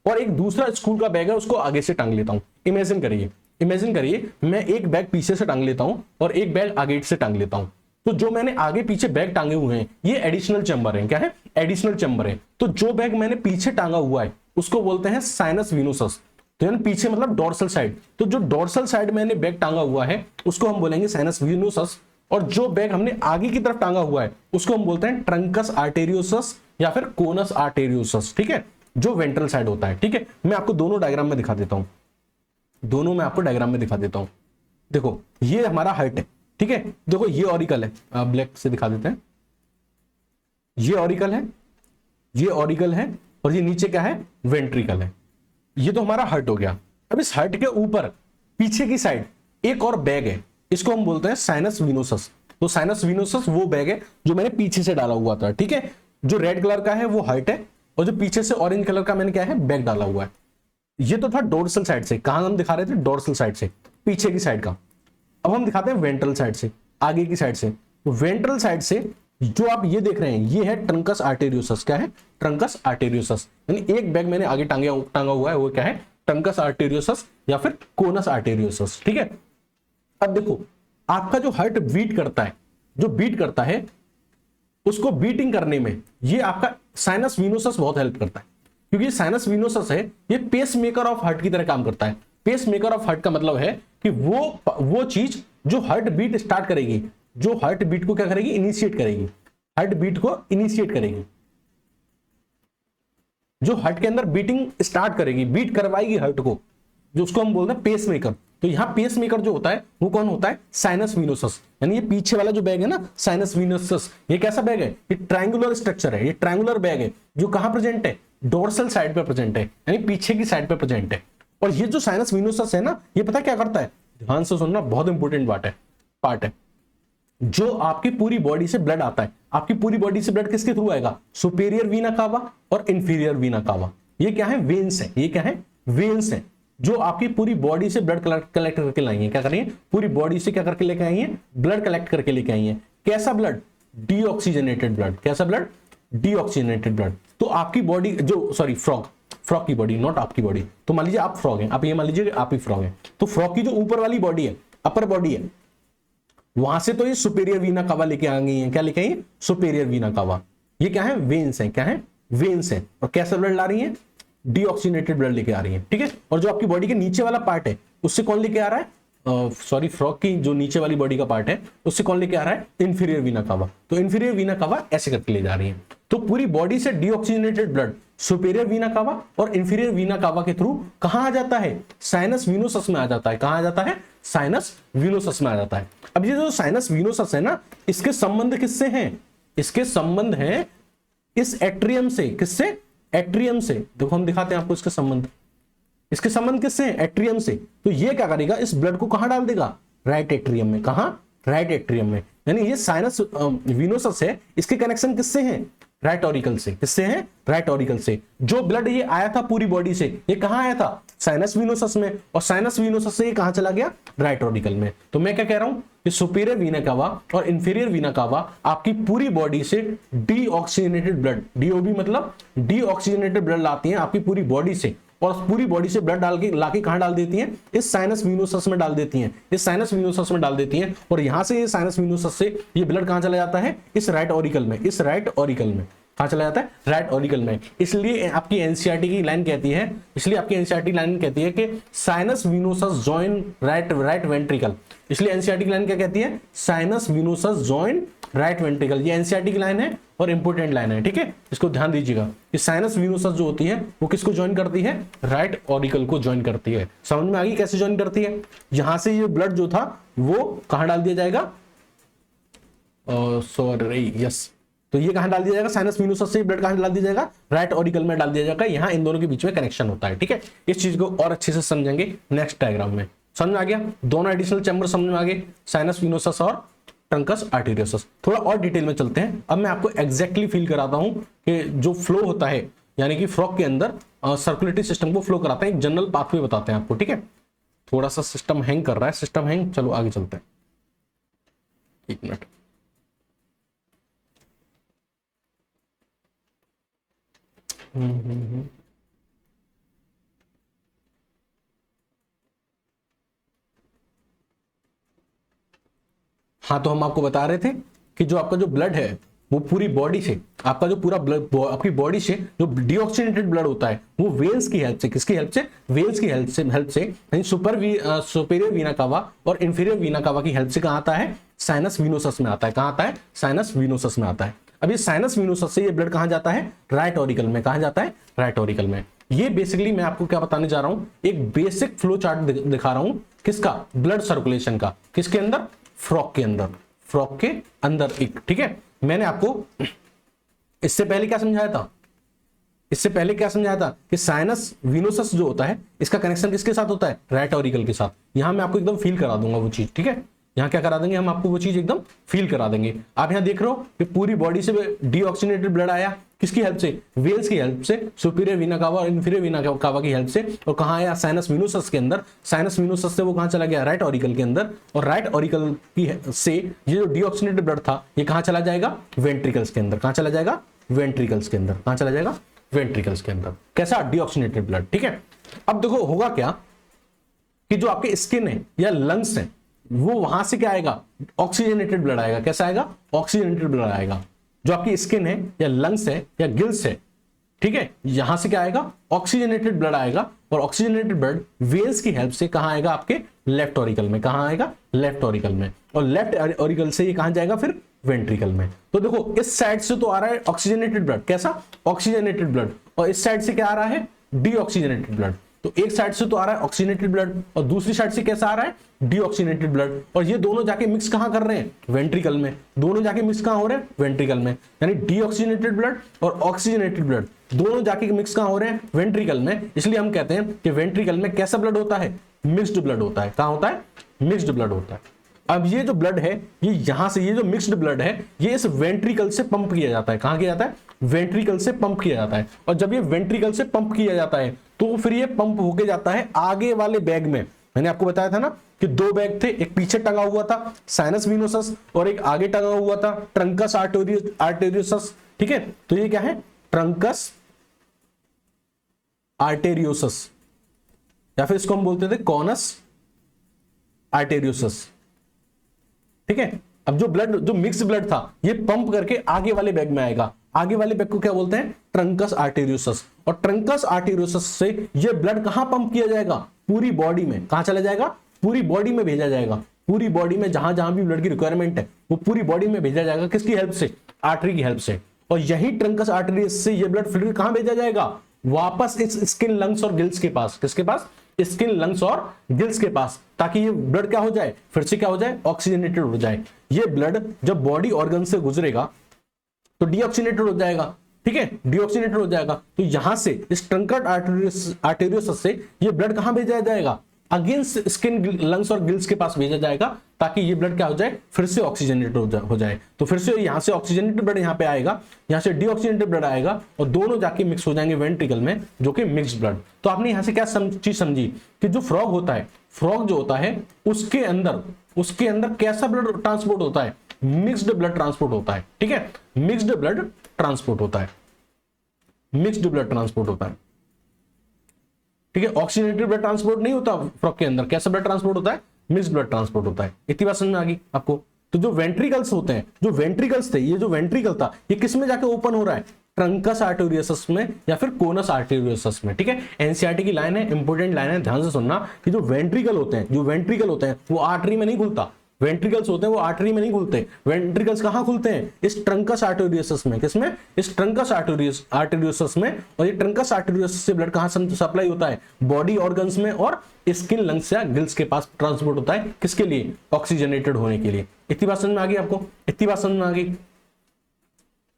और एक दूसरा स्कूल का बैग है उसको आगे से टांग लेता हूं। इमेजिन करिए मैं एक बैग पीछे से टांग लेता हूं और एक बैग आगे से टांग लेता हूं। तो जो मैंने आगे पीछे बैग टांगे हुए हैं ये एडिशनल चैम्बर है। क्या है? एडिशनल चैम्बर है। तो जो बैग मैंने पीछे टांगा हुआ है उसको बोलते हैं साइनस विनोसस। तो यानी पीछे मतलब डोर्सल साइड। तो जो डोर्सल साइड मैंने बैग टांगा हुआ है उसको हम बोलेंगे साइनस विनोसस, और जो बैग हमने आगे की तरफ टांगा हुआ है उसको हम बोलते हैं ट्रंकस आर्टेरियोसस या फिर कोनस आर्टेरियोसस। ठीक है। जो वेंट्रल साइड होता है। ठीक है। मैं आपको दोनों डायग्राम में दिखा देता हूं, देखो ये हमारा हार्ट है। ठीक है। देखो ये ऑरिकल है, ब्लैक से दिखा देते हैं, ये ऑरिकल है और ये नीचे क्या है? वेंट्रिकल है। ये तो हमारा हार्ट हो गया। अब इस हार्ट के ऊपर पीछे की साइड एक और बैग है, इसको हम बोलते हैं साइनस विनोसस। तो साइनस विनोसस वो बैग है जो मैंने पीछे से डाला हुआ था। ठीक है। जो रेड कलर का है वो हार्ट है और जो पीछे से ऑरेंज कलर का मैंने क्या है? बैग डाला हुआ है। ये तो था डोर्सल साइड से। कहां हम दिखा रहे थे? डोर्सल साइड से, पीछे की साइड का। अब हम दिखाते हैं वेंट्रल साइड से, आगे की साइड से। तो वेंट्रल साइड से जो आप ये देख रहे हैं ये है ट्रंकस आर्टेरियोसस। क्या है? Trunks arteriosus. यानी एक बैग मैंने आगे टांगा हुआ है वो क्या है? ट्रंकस आर्टेरियोसस या फिर कोनस आर्टेरियोसस। ठीक है। अब देखो आपका जो हार्ट बीट करता है उसको बीटिंग करने में ये आपका साइनस विनोसस बहुत हेल्प करता है, क्योंकि साइनस विनोसस है ये पेस मेकर ऑफ हार्ट की तरह काम करता है। पेस मेकर ऑफ हार्ट का मतलब है कि वो चीज जो हार्ट बीट स्टार्ट करेगी, जो हार्ट बीट को क्या करेगी? इनिशिएट करेगी। हार्ट बीट को इनिशिएट करेगी, जो हार्ट के अंदर बीटिंग स्टार्ट करेगी, बीट करवाएगी हार्ट को, जो उसको हम बोलते हैं पेस मेकर। तो यहां पेस मेकर जो होता है वो कौन होता है? Sinus venosus. यानी ये पीछे वाला जो बैग है ना, साइनस विनोसस, ये कैसा बैग है? ये ट्रायंगुलर स्ट्रक्चर है, ये ट्रायंगुलर बैग है जो कहां प्रेजेंट है? डोर्सल साइड पे प्रेजेंट है, यानी पीछे की साइड पे प्रेजेंट है। और ये जो साइनस विनोसस है ना, ये पता क्या करता है? ध्यान से सुनना, बहुत इंपॉर्टेंट पार्ट है। जो आपकी पूरी बॉडी से ब्लड आता है, आपकी पूरी बॉडी से ब्लड किसके थ्रू आएगा? सुपेरियर वीना कावा और इंफीरियर वीना कावा। ये क्या है? वेन्स है। ये क्या है? वेन्स है जो आपकी पूरी बॉडी से ब्लड कलेक्ट करके लाई है। क्या कर रही है? पूरी बॉडी से क्या करके लेके आई है? ब्लड कलेक्ट करके लेके आई है। कैसा ब्लड? Deoxygenated blood. कैसा ब्लड? Deoxygenated blood. तो आपकी बॉडी जो फ्रॉग की बॉडी, नॉट आपकी बॉडी। तो मान लीजिए आप फ्रॉग हैं, आप ये मान लीजिए आप ही फ्रॉग हैं, तो फ्रॉग की जो ऊपर वाली बॉडी है, अपर बॉडी है, वहां से तो ये सुपेरियर वीना कावा लेके आ गई है। क्या लेके आई है? सुपेरियर वीना कावा। ये क्या है? वेन्स है। क्या है? वेन्स है। और कैसा ब्लड ला रही है? डीऑक्सीजनेटेड ब्लड लेके आ रही है। ठीक है। और जो आपकी बॉडी के नीचे वाला पार्ट है उससे कौन लेके आ रहा है? फ्रॉग की जो नीचे वाली बॉडी का पार्ट है उससे कौन लेके आ रहा है? इंफीरियर वीना कावा। तो इंफीरियर वीना कावा ऐसे करके ले जा रही है। तो पूरी बॉडी से डीऑक्सीजनेटेड ब्लड सुपेरियर वीना कावा और इंफीरियर वीना कावा के थ्रू कहां आ जाता है, साइनस विनोसस में आ जाता है। कहां आ जाता है, साइनस विनोसस में आ जाता है। अब ये जो साइनस विनोसस है ना, इसके संबंध किससे हैं, इसके संबंध हैं इस एट्रियम से। किससे, एट्रियम से। देखो हम दिखाते हैं आपको इसके संबंध। इसके संबंध किससे हैं, एट्रियम से। तो ये क्या करेगा, इस ब्लड को कहां डाल देगा, राइट एट्रियम में। कहां, राइट एट्रियम में। यानी ये साइनस विनोसस है, इसके कनेक्शन किससे हैं, राइट ऑरिकल से। किससे हैं, राइट ऑरिकल से। जो ब्लड ये आया था पूरी बॉडी से, ये कहां आया था, साइनस विनोसस में, और साइनस विनोसस से ये कहां चला गया, राइट ऑरिकल में। तो मैं क्या कह रहा हूं कि सुपीरियर वीना कावा और इंफीरियर वीना कावा आपकी पूरी बॉडी से डीऑक्सीजनेटेड ब्लड, डीओबी मतलब डीऑक्सीजनेटेड ब्लड लाती हैं आपकी पूरी बॉडी से, और पूरी बॉडी से ब्लड डाल के लाके कहां डाल देती हैं, इस साइनस विनोसस में डाल देती हैं, इस साइनस विनोसस में डाल देती हैं। और यहां से ये साइनस विनोसस से ये ब्लड कहां चला जाता है, इस राइट ऑरिकल में। इस राइट ऑरिकल में कहां चला जाता है, राइट ऑरिकल में। इसलिए आपकी एनसीईआरटी की लाइन कहती है, इसलिए आपकी एनसीईआरटी लाइन कहती है कि sinus venosus join right ventricle. इसलिए एनसीईआरटी की लाइन क्या कहती है, sinus venosus join right ventricle. ये एनसीईआरटी की लाइन है और इंपोर्टेंट लाइन है, ठीक है, इसको ध्यान दीजिएगा। कि साइनस विनोसस जो होती है वो किसको ज्वाइन करती है, राइट ऑरिकल को ज्वाइन करती है। समझ में आ गई कैसे ज्वाइन करती है। यहां से ये ब्लड जो था वो कहां डाल दिया जाएगा, सॉरी यस, तो ये कहां डाल दिया जाएगा, साइनस विनोसस से ब्लड कहां डाल दिया जाएगा, राइट ऑरिकल में डाल दिया जाएगा। यहां इन दोनों के बीच में कनेक्शन होता है, ठीक है। इस चीज को और अच्छे से समझेंगे नेक्स्ट डायग्राम में। समझ में आ गया, दोनों एडिशनल चैम्बर समझ में आ गए, साइनस विनोसस और ट्रंकस आर्टेरियोसस। थोड़ा और डिटेल में चलते हैं। अब मैं आपको एग्जैक्टली फील कराता हूं कि जो फ्लो होता है, यानी कि फ्रॉग के अंदर सर्कुलेटरी सिस्टम को फ्लो कराते हैं, एक जनरल पाथवे बताते हैं आपको, ठीक है। थोड़ा सा सिस्टम हैंग कर रहा है, सिस्टम हैंग, चलो आगे चलते हैं, एक मिनट। हाँ, तो हम आपको बता रहे थे कि जो आपका जो ब्लड है वो पूरी बॉडी से, आपका जो पूरा ब्लड आपकी बॉडी से जो डीऑक्सीजनेटेड ब्लड होता है वो वेल्स की हेल्प से, किसकी हेल्प से, वेल्स की हेल्प से यानी सुपेरियर वीना कावा और इंफीरियर वीना कावा की हेल्प से कहां आता है, साइनस विनोसस में आता है। कहां आता है, साइनस विनोसस में आता है। अब ये साइनस विनोसस से ये ब्लड कहां जाता है, राइट ऑरिकल में। कहां जाता है, राइट ऑरिकल में। ये बेसिकली मैं आपको क्या बताने जा रहा हूं, एक बेसिक फ्लो चार्ट दिखा रहा हूं, किसका, ब्लड सर्कुलेशन का। किसके अंदर, फ्रॉग के अंदर, फ्रॉग के अंदर एक, ठीक है। मैंने आपको इससे पहले क्या समझाया था, इससे पहले क्या समझाया था कि साइनस विनोसस जो होता है इसका कनेक्शन किसके साथ होता है, राइट ऑरिकल के साथ। यहां मैं आपको एकदम फील करा दूंगा वो चीज, ठीक है। यहां क्या करा देंगे हम आपको, वो चीज एकदम फील करा देंगे। आप यहां देख रहे हो कि पूरी बॉडी से डीऑक्सीजनेटेड ब्लड आया, किसकी हेल्प से, वेल्स की हेल्प से, सुपीरियर वीना कावा और इंफीरियर वीना कावा की हेल्प से। और कहां आया, साइनस विनोसस के अंदर। साइनस विनोसस से वो कहां चला गया, राइट ऑरिकल के अंदर। और राइट ऑरिकल की से ये जो डीऑक्सीजनेटेड ब्लड था ये कहां चला जाएगा, वेंट्रिकल्स के अंदर। कहां चला जाएगा, वेंट्रिकल्स के अंदर। कहां चला जाएगा, वेंट्रिकल्स के अंदर। कैसा, डीऑक्सीजनेटेड ब्लड, ठीक है। अब देखो होगा क्या कि जो आपके स्किन है या लंग्स है वो वहां से क्या आएगा, ऑक्सीजनेटेड ब्लड आएगा। कैसा आएगा, ऑक्सीजनेटेड ब्लड आएगा। जो आपकी स्किन है या लंग्स है या गिल्स है, ठीक है, यहां से क्या आएगा, ऑक्सीजनेटेड ब्लड आएगा। और ऑक्सीजनेटेड ब्लड वेल्स की हेल्प से कहां आएगा, आपके लेफ्ट ऑरिकल में। कहां आएगा, लेफ्ट ऑरिकल में। और लेफ्ट ऑरिकल से ये कहां जाएगा, फिर वेंट्रिकल में। तो देखो इस साइड से तो आ रहा है ऑक्सीजनेटेड ब्लड, कैसा, ऑक्सीजनेटेड ब्लड। और इस साइड से क्या आ रहा है, डीऑक्सीजनेटेड ब्लड। तो एक साइड से तो आ रहा है ऑक्सीजनेटेड ब्लड और दूसरी साइड से कैसा आ रहा है, डीऑक्सीजनेटेड ब्लड। और ये दोनों जाके मिक्स कहां कर रहे हैं, वेंट्रिकल में। दोनों जाके मिक्स कहां हो रहे हैं, वेंट्रिकल में। यानी डीऑक्सीजनेटेड ब्लड और ऑक्सीजनेटेड ब्लड दोनों जाके मिक्स कहां हो रहे हैं, वेंट्रिकल में। इसलिए हम कहते हैं कि वेंट्रिकल में कैसा ब्लड होता है, मिक्स्ड ब्लड होता है। कहां होता है, मिक्स्ड ब्लड होता है। अब ये जो ब्लड है ये यहां से, ये जो मिक्स्ड ब्लड है ये इस वेंट्रिकल से पंप किया जाता है। कहां किया जाता है, वेंट्रिकल से पंप किया जाता है। और जब ये वेंट्रिकल से पंप किया जाता है तो फिर ये पंप होके जाता है आगे वाले बैग में। मैंने आपको बताया था ना कि दो बैग थे, एक पीछे टंगा हुआ था साइनस विनोसस और एक आगे टंगा हुआ था ट्रंकस आर्टेरियोसस, ठीक है। तो ये क्या है, ट्रंकस आर्टेरियोसस, या फिर इसको हम बोलते थे कॉनस आर्टेरियोसस, ठीक है। अब जो ब्लड, जो मिक्स ब्लड था ये पंप करके आगे वाले बैग में आएगा। आगे वाले बैग को क्या बोलते हैं, ट्रंकस आर्टेरियोसस। और ट्रंकस आर्टेरियोसस से ये ब्लड कहां पंप किया जाएगा, पूरी बॉडी में। कहां चला जाएगा, पूरी बॉडी में भेजा जाएगा। पूरी बॉडी में जहां जहां भी ब्लड की रिक्वायरमेंट है वो पूरी बॉडी में भेजा जाएगा। किसकी हेल्प से, आर्टरी की हेल्प से। और यही ट्रंकस आर्टरीज से ये ब्लड फिल्टर कहां भेजा जाएगा, वापस इस स्किन, लंग्स और गिल्स के पास। किसके पास, स्किन, लंग्स और गिल्स के पास, ताकि ये ब्लड क्या हो जाए, फिर से क्या हो जाए, ऑक्सीजनेटेड हो जाए। ये ब्लड जब बॉडी ऑर्गन से गुजरेगा तो डीऑक्सीनेटेड हो जाएगा, ठीक है, डीऑक्सीनेटेड हो जाएगा। तो यहां से इस ट्रंकेट आर्टेरियोसस से ये ब्लड कहां भेजा जाएगा, अगेंस्ट स्किन, लंग्स और गिल्स के पास भेजा जाएगा, ताकि ये ब्लड क्या हो जाए, फिर से ऑक्सीजनेटेड हो जाए। तो फिर से यहां से ऑक्सीजनेटेड ब्लड यहां पे आएगा, यहां से डीऑक्सीजनेटेड ब्लड आएगा, और दोनों जाके मिक्स हो जाएंगे वेंट्रिकल में, जो कि मिक्स्ड ब्लड। तो आपने यहां से क्या चीज समझी कि जो फ्रॉग होता है, फ्रॉग जो होता है उसके अंदर कैसा ब्लड ट्रांसपोर्ट होता है, मिक्स्ड ब्लड ट्रांसपोर्ट होता है, ठीक है, मिक्स्ड ब्लड ट्रांसपोर्ट होता है, मिक्स्ड ब्लड ट्रांसपोर्ट होता है, ठीक है। ऑक्सीजनेटेड ब्लड ट्रांसपोर्ट नहीं होता फ्रॉग के अंदर, कैसा ब्लड ट्रांसपोर्ट होता है, मिक्स्ड ब्लड ट्रांसपोर्ट होता है। इतनी बात समझ में आ गई आपको। तो जो वेंट्रिकल्स होते हैं, जो वेंट्रिकल्स थे, ये जो वेंट्रिकल था ये किस में जाके ओपन हो रहा है, ट्रंकस आर्टेरियोसस में या फिर कोनस आर्टेरियोसस में, ठीक है। एनसीईआरटी की लाइन है, इंपोर्टेंट लाइन है, ध्यान से सुनना कि जो वेंट्रिकल होते हैं वो आर्टरी में नहीं खुलता, वेंट्रिकल्स होते हैं वो आर्टरी में नहीं खुलते। वेंट्रिकल्स कहां खुलते हैं, इस ट्रंकस आर्टेरियोसस में। किसमें, इस ट्रंकस आर्टेरियोसस में। और ये ट्रंकस आर्टेरियोसस से ब्लड कहां सप्लाई होता है, बॉडी ऑर्गन्स में और स्किन, लंग्स या गिल्स के पास ट्रांसपोर्ट होता है। किसके लिए, ऑक्सीजनेटेड होने के लिए। इतनी बात समझ में आ गई आपको, इतनी बात समझ में आ गई,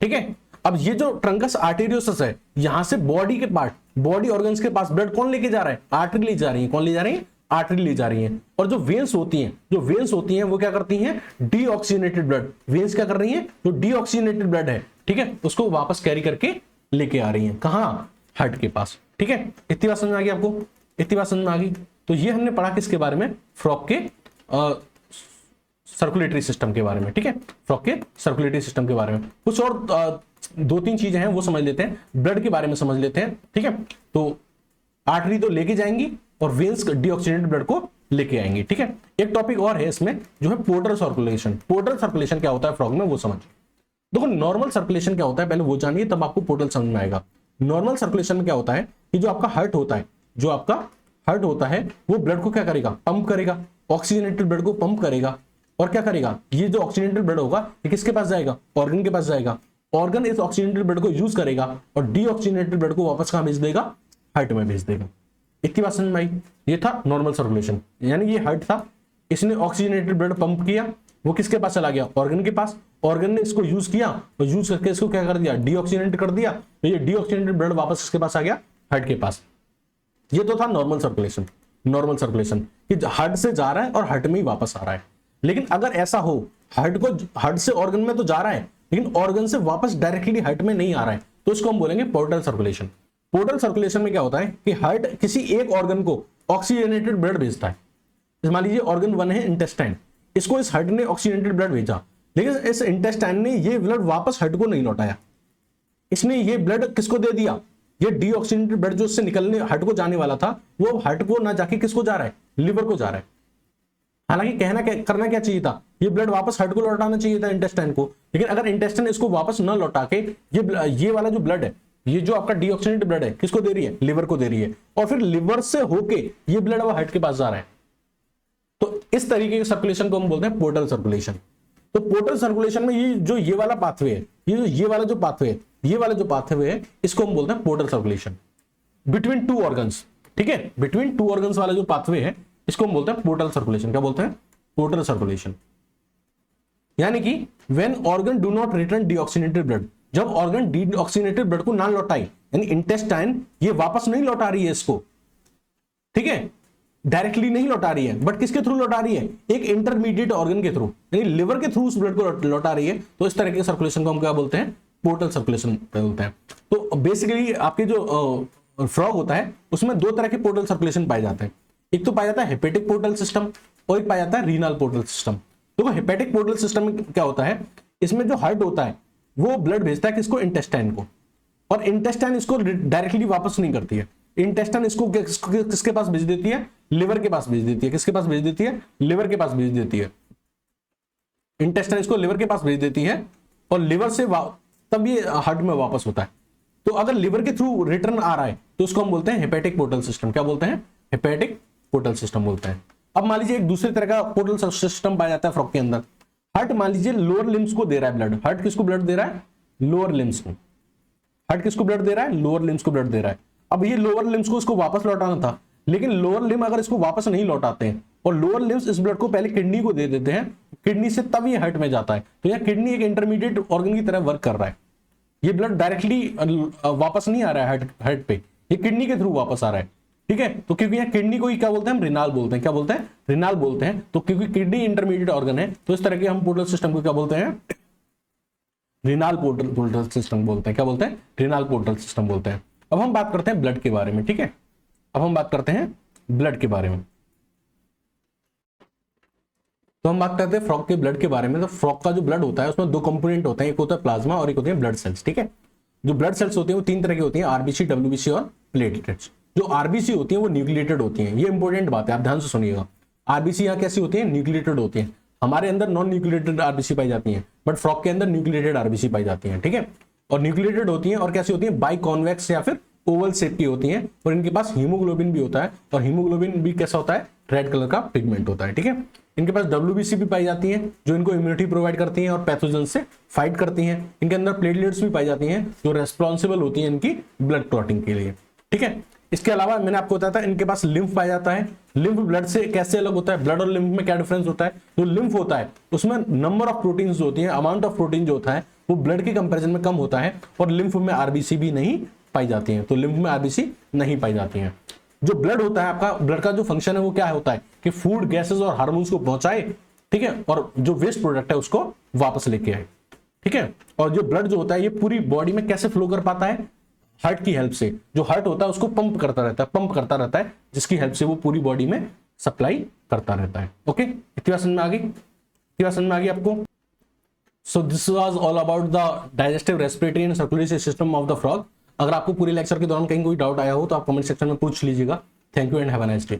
ठीक है। अब ये जो ट्रंकस आर्टेरियोसस है, यहां से बॉडी के पार्ट, बॉडी ऑर्गन्स के पास ब्लड कौन लेके जा रहा है, आर्टरी ले जा रही है। कौन ले जा रही है, आर्टरी ले जा रही है। और जो वेन्स होती हैं वो क्या करती हैं, डीऑक्सीजनेटेड ब्लड। वेन्स क्या कर रही हैं, जो डीऑक्सीजनेटेड ब्लड है, ठीक है, उसको वापस कैरी करके लेके आ रही हैं। कहां, हार्ट के पास, ठीक है। इतनी बात समझ में आ गई आपको, इतनी बात समझ में आ गई। तो ये हमने पढ़ा किसके बारे में, फ्रॉग के सर्कुलेटरी सिस्टम के बारे में, ठीक है, फ्रॉग के सर्कुलेटरी सिस्टम के बारे में। कुछ और दो तीन चीजें हैं वो समझ लेते हैं, ब्लड के बारे में समझ लेते हैं, ठीक है। तो आर्टरी तो लेके जाएंगी और वेन्स डीऑक्सीजनेटेड ब्लड को लेके आएंगे, ठीक है। एक टॉपिक और है इसमें जो है पोर्टल सर्कुलेशन। पोर्टल सर्कुलेशन क्या होता है फ्रॉग में, वो समझ। देखो नॉर्मल सर्कुलेशन क्या होता है पहले वो जानिए, तब आपको पोर्टल समझ में आएगा। नॉर्मल सर्कुलेशन में क्या होता है कि जो आपका हार्ट होता है, वो ब्लड को क्या करेगा, पंप करेगा, ऑक्सीजनेटेड ब्लड को पंप करेगा। और क्या करेगा, ये जो ऑक्सीजनेटेड ब्लड होगा ये किसके पास जाएगा, ऑर्गन के पास जाएगा। ऑर्गन इस ऑक्सीजनेटेड ब्लड को यूज करेगा और डीऑक्सीजनेटेड ब्लड को वापस कहां भेज देगा, हार्ट में भेज देगा। इतनी बात समझ में आई। ये था नॉर्मल सर्कुलेशन, यानी ये हार्ट था, इसने ऑक्सीजनेटेड ब्लड पंप किया, वो किसके पास चला गया, ऑर्गन के पास। ऑर्गन ने इसको यूज किया और यूज करके इसको क्या कर दिया, डीऑक्सीजनेट कर दिया। तो ये डीऑक्सीजनेटेड ब्लड वापस इसके पास आ गया, हार्ट के पास। ये तो था नॉर्मल सर्कुलेशन। नॉर्मल सर्कुलेशन कि हार्ट से जा रहा है और हार्ट में ही वापस आ रहा है। लेकिन अगर ऐसा हो, हार्ट से ऑर्गन में तो जा रहा है लेकिन ऑर्गन से वापस डायरेक्टली हार्ट में नहीं आ रहा है, तो इसको हम बोलेंगे पोर्टल सर्कुलेशन। पोर्टल सर्कुलेशन में क्या होता है कि हार्ट किसी एक ऑर्गन को ऑक्सीजनेटेड ब्लड भेजता है। मान लीजिए ऑर्गन 1 है इंटेस्टाइन, इसको इस हार्ट ने ऑक्सीजनेटेड ब्लड भेजा, लेकिन इस इंटेस्टाइन ने ये ब्लड वापस हार्ट को नहीं लौटाया। इसने ये ब्लड किसको दे दिया, ये डीऑक्सीजनेटेड ब्लड जो उससे निकलने हार्ट को जाने वाला था, वो हार्ट को ना जाके किसको जा रहा है, लिवर को जा रहा है। हालांकि करना क्या चाहिए था, ये ब्लड वापस हार्ट को लौटाना चाहिए था इंटेस्टाइन को, लेकिन अगर इंटेस्टाइन इसको वापस न लौटा के ये वाला जो ब्लड है, ये जो आपका डीऑक्सीजनेटेड ब्लड है, किसको दे रही है, लिवर को दे रही है, और फिर लिवर से होके ये ब्लड अब हार्ट के पास जा रहा है। तो इस तरीके के सर्कुलेशन को हम बोलते हैं पोर्टल सर्कुलेशन। तो पोर्टल सर्कुलेशन में ये वाला पाथवे है, ये वाला जो पाथवे है, इसको हम बोलते हैं portal circulation between two organs, ठीक है। बिटवीन टू ऑर्गन्स वाला जो पाथवे है, इसको हम बोलते हैं पोर्टल सर्कुलेशन। क्या बोलते हैं, पोर्टल सर्कुलेशन। यानी कि when organ do not return deoxygenated blood, जब ऑर्गन डीऑक्सीजनेटेड ब्लड को ना लौटाई, यानी इंटेस्टाइन ये वापस नहीं लौटा रही है इसको, ठीक है, डायरेक्टली नहीं लौटा रही है, बट किसके थ्रू लौटा रही है, एक इंटरमीडिएट ऑर्गन के थ्रू, यानी लिवर के थ्रू उस ब्लड को लौटा रही है। तो इस तरह के सर्कुलेशन को हम क्या बोलते हैं, पोर्टल सर्कुलेशन बोलते हैं। तो बेसिकली आपके जो फ्रॉग होता है उसमें दो तरह के पोर्टल सर्कुलेशन पाए जाते हैं। एक तो पाया जाता है हेपेटिक पोर्टल सिस्टम और एक पाया जाता है रीनल पोर्टल सिस्टम। तो हेपेटिक पोर्टल सिस्टम में क्या होता है, इसमें जो हार्ट होता है वो ब्लड भेजता है किसको, इंटेस्टाइन को, और इंटेस्टाइन इसको डायरेक्टली वापस नहीं करती है। इंटेस्टाइन इसको किसके पास भेज देती है, लिवर के पास भेज देती है। किसके पास भेज देती है, लिवर के पास भेज देती है। इंटेस्टाइन इसको लिवर के पास भेज देती है और लिवर से तब ये हार्ट में वापस होता है। तो अगर लिवर के थ्रू रिटर्न आ रहा है तो उसको हम बोलते हैं हेपेटिक पोर्टल सिस्टम। क्या बोलते हैं, हेपेटिक पोर्टल सिस्टम बोलते हैं। अब मान लीजिए एक दूसरे तरह का पोर्टल सिस्टम पाया जाता है फ्रॉग के अंदर। हार्ट मान लीजिए लोअर लिम्स को दे रहा है ब्लड, हार्ट किसको ब्लड दे रहा है, लोअर लिम्स को। हार्ट किसको ब्लड दे रहा है? लोअर लिम्स को ब्लड दे रहा है। अब ये लोअर लिम्स को इसको वापस लौटाना था, लेकिन लोअर लिम अगर इसको वापस नहीं लौटाते हैं और लोअर लिम्स इस ब्लड को पहले किडनी को दे देते हैं, किडनी से तब ये हार्ट में जाता है। तो यह किडनी एक इंटरमीडिएट ऑर्गन की तरह वर्क कर रहा है। ये ब्लड डायरेक्टली वापस नहीं आ रहा है हार्ट पे, ये किडनी के थ्रू वापस आ रहा है, ठीक है। तो क्योंकि यहाँ किडनी को ही क्या बोलते हैं हम? रिनाल बोलते हैं। क्या बोलते हैं? रिनाल बोलते हैं। तो क्योंकि किडनी इंटरमीडिएट ऑर्गन है, तो इस तरह के हम पोर्टल सिस्टम को क्या बोलते हैं? रिनाल पोर्टल सिस्टम बोलते हैं। क्या बोलते हैं? रिनाल पोर्टल सिस्टम बोलते हैं। अब हम बात करते हैं ब्लड के बारे में, ठीक है। अब हम बात करते हैं ब्लड के बारे में। तो हम बात करते हैं फ्रॉग के ब्लड के बारे में। तो फ्रॉग का जो ब्लड होता है उसमें दो कंपोनेंट होते हैं, एक होता है प्लाज्मा और एक होते हैं ब्लड सेल्स, ठीक है। जो ब्लड सेल्स होते हैं वो तीन तरह की होती हैं, आरबीसी, डब्ल्यूबीसी और प्लेटलेट्स। जो आरबीसी होती हैं वो न्यूक्लिएटेड होती हैं। ये इंपॉर्टेंट बात है, आप ध्यान से सुनिएगा। आरबीसी यहाँ कैसी होती है? न्यूक्लिएटेड होती है। हमारे अंदर नॉन न्यूक्लिएटेड आरबीसी पाई जाती है, बट फ्रॉग के अंदर न्यूक्लिएटेड आरबीसी पाई जाती है, ठीक है। और न्यूक्लिएटेड होती है और कैसी होती है? बाई कॉन्वेक्स या फिर ओवल शेप की होती है। और इनके पास हीमोग्लोबिन भी होता है, और हीमोग्लोबिन भी कैसा होता है? रेड कलर का पिगमेंट होता है, ठीक है। इनके पास डब्ल्यूबीसी भी पाई जाती है, जो इनको इम्यूनिटी प्रोवाइड करती है और पैथोजन से फाइट करती हैं। इनके अंदर प्लेटलेट्स भी पाई जाती हैं, जो रेस्पॉन्सिबल होती हैं इनकी ब्लड क्लॉटिंग के लिए, ठीक है। इसके अलावा मैंने आपको बताया था इनके पास लिम्फ पाया जाता है। लिम्फ ब्लड से कैसे अलग होता है? ब्लड और लिम्फ में क्या डिफरेंस होता है? जो लिम्फ होता है उसमें नंबर ऑफ प्रोटीन्स होती है, अमाउंट ऑफ प्रोटीन जो होता है वो ब्लड के कंपैरिजन में कम होता है, और लिम्फ में आरबीसी भी नहीं पाई जाती है। तो लिम्फ में आरबीसी नहीं पाई जाती है। जो ब्लड होता है आपका, ब्लड का जो फंक्शन है वो क्या होता है कि फूड, गैसेस और हार्मोन्स को पहुंचाए, ठीक है, और जो वेस्ट प्रोडक्ट है उसको वापस लेके आए, ठीक है। और जो ब्लड जो होता है ये पूरी बॉडी में कैसे फ्लो कर पाता है? हार्ट की हेल्प से। जो हार्ट होता है उसको पंप करता रहता है, जिसकी हेल्प से वो पूरी बॉडी में सप्लाई करता रहता है। ओके, इतनी बात समझ में आ गई? इतनी बात समझ में आ गई आपको? So this was all about the digestive, respiratory and circulatory system of the frog. अगर आपको पूरे लेक्चर के दौरान कहीं कोई डाउट आया हो तो आप कमेंट सेक्शन में पूछ लीजिएगा। Thank you and have a nice day.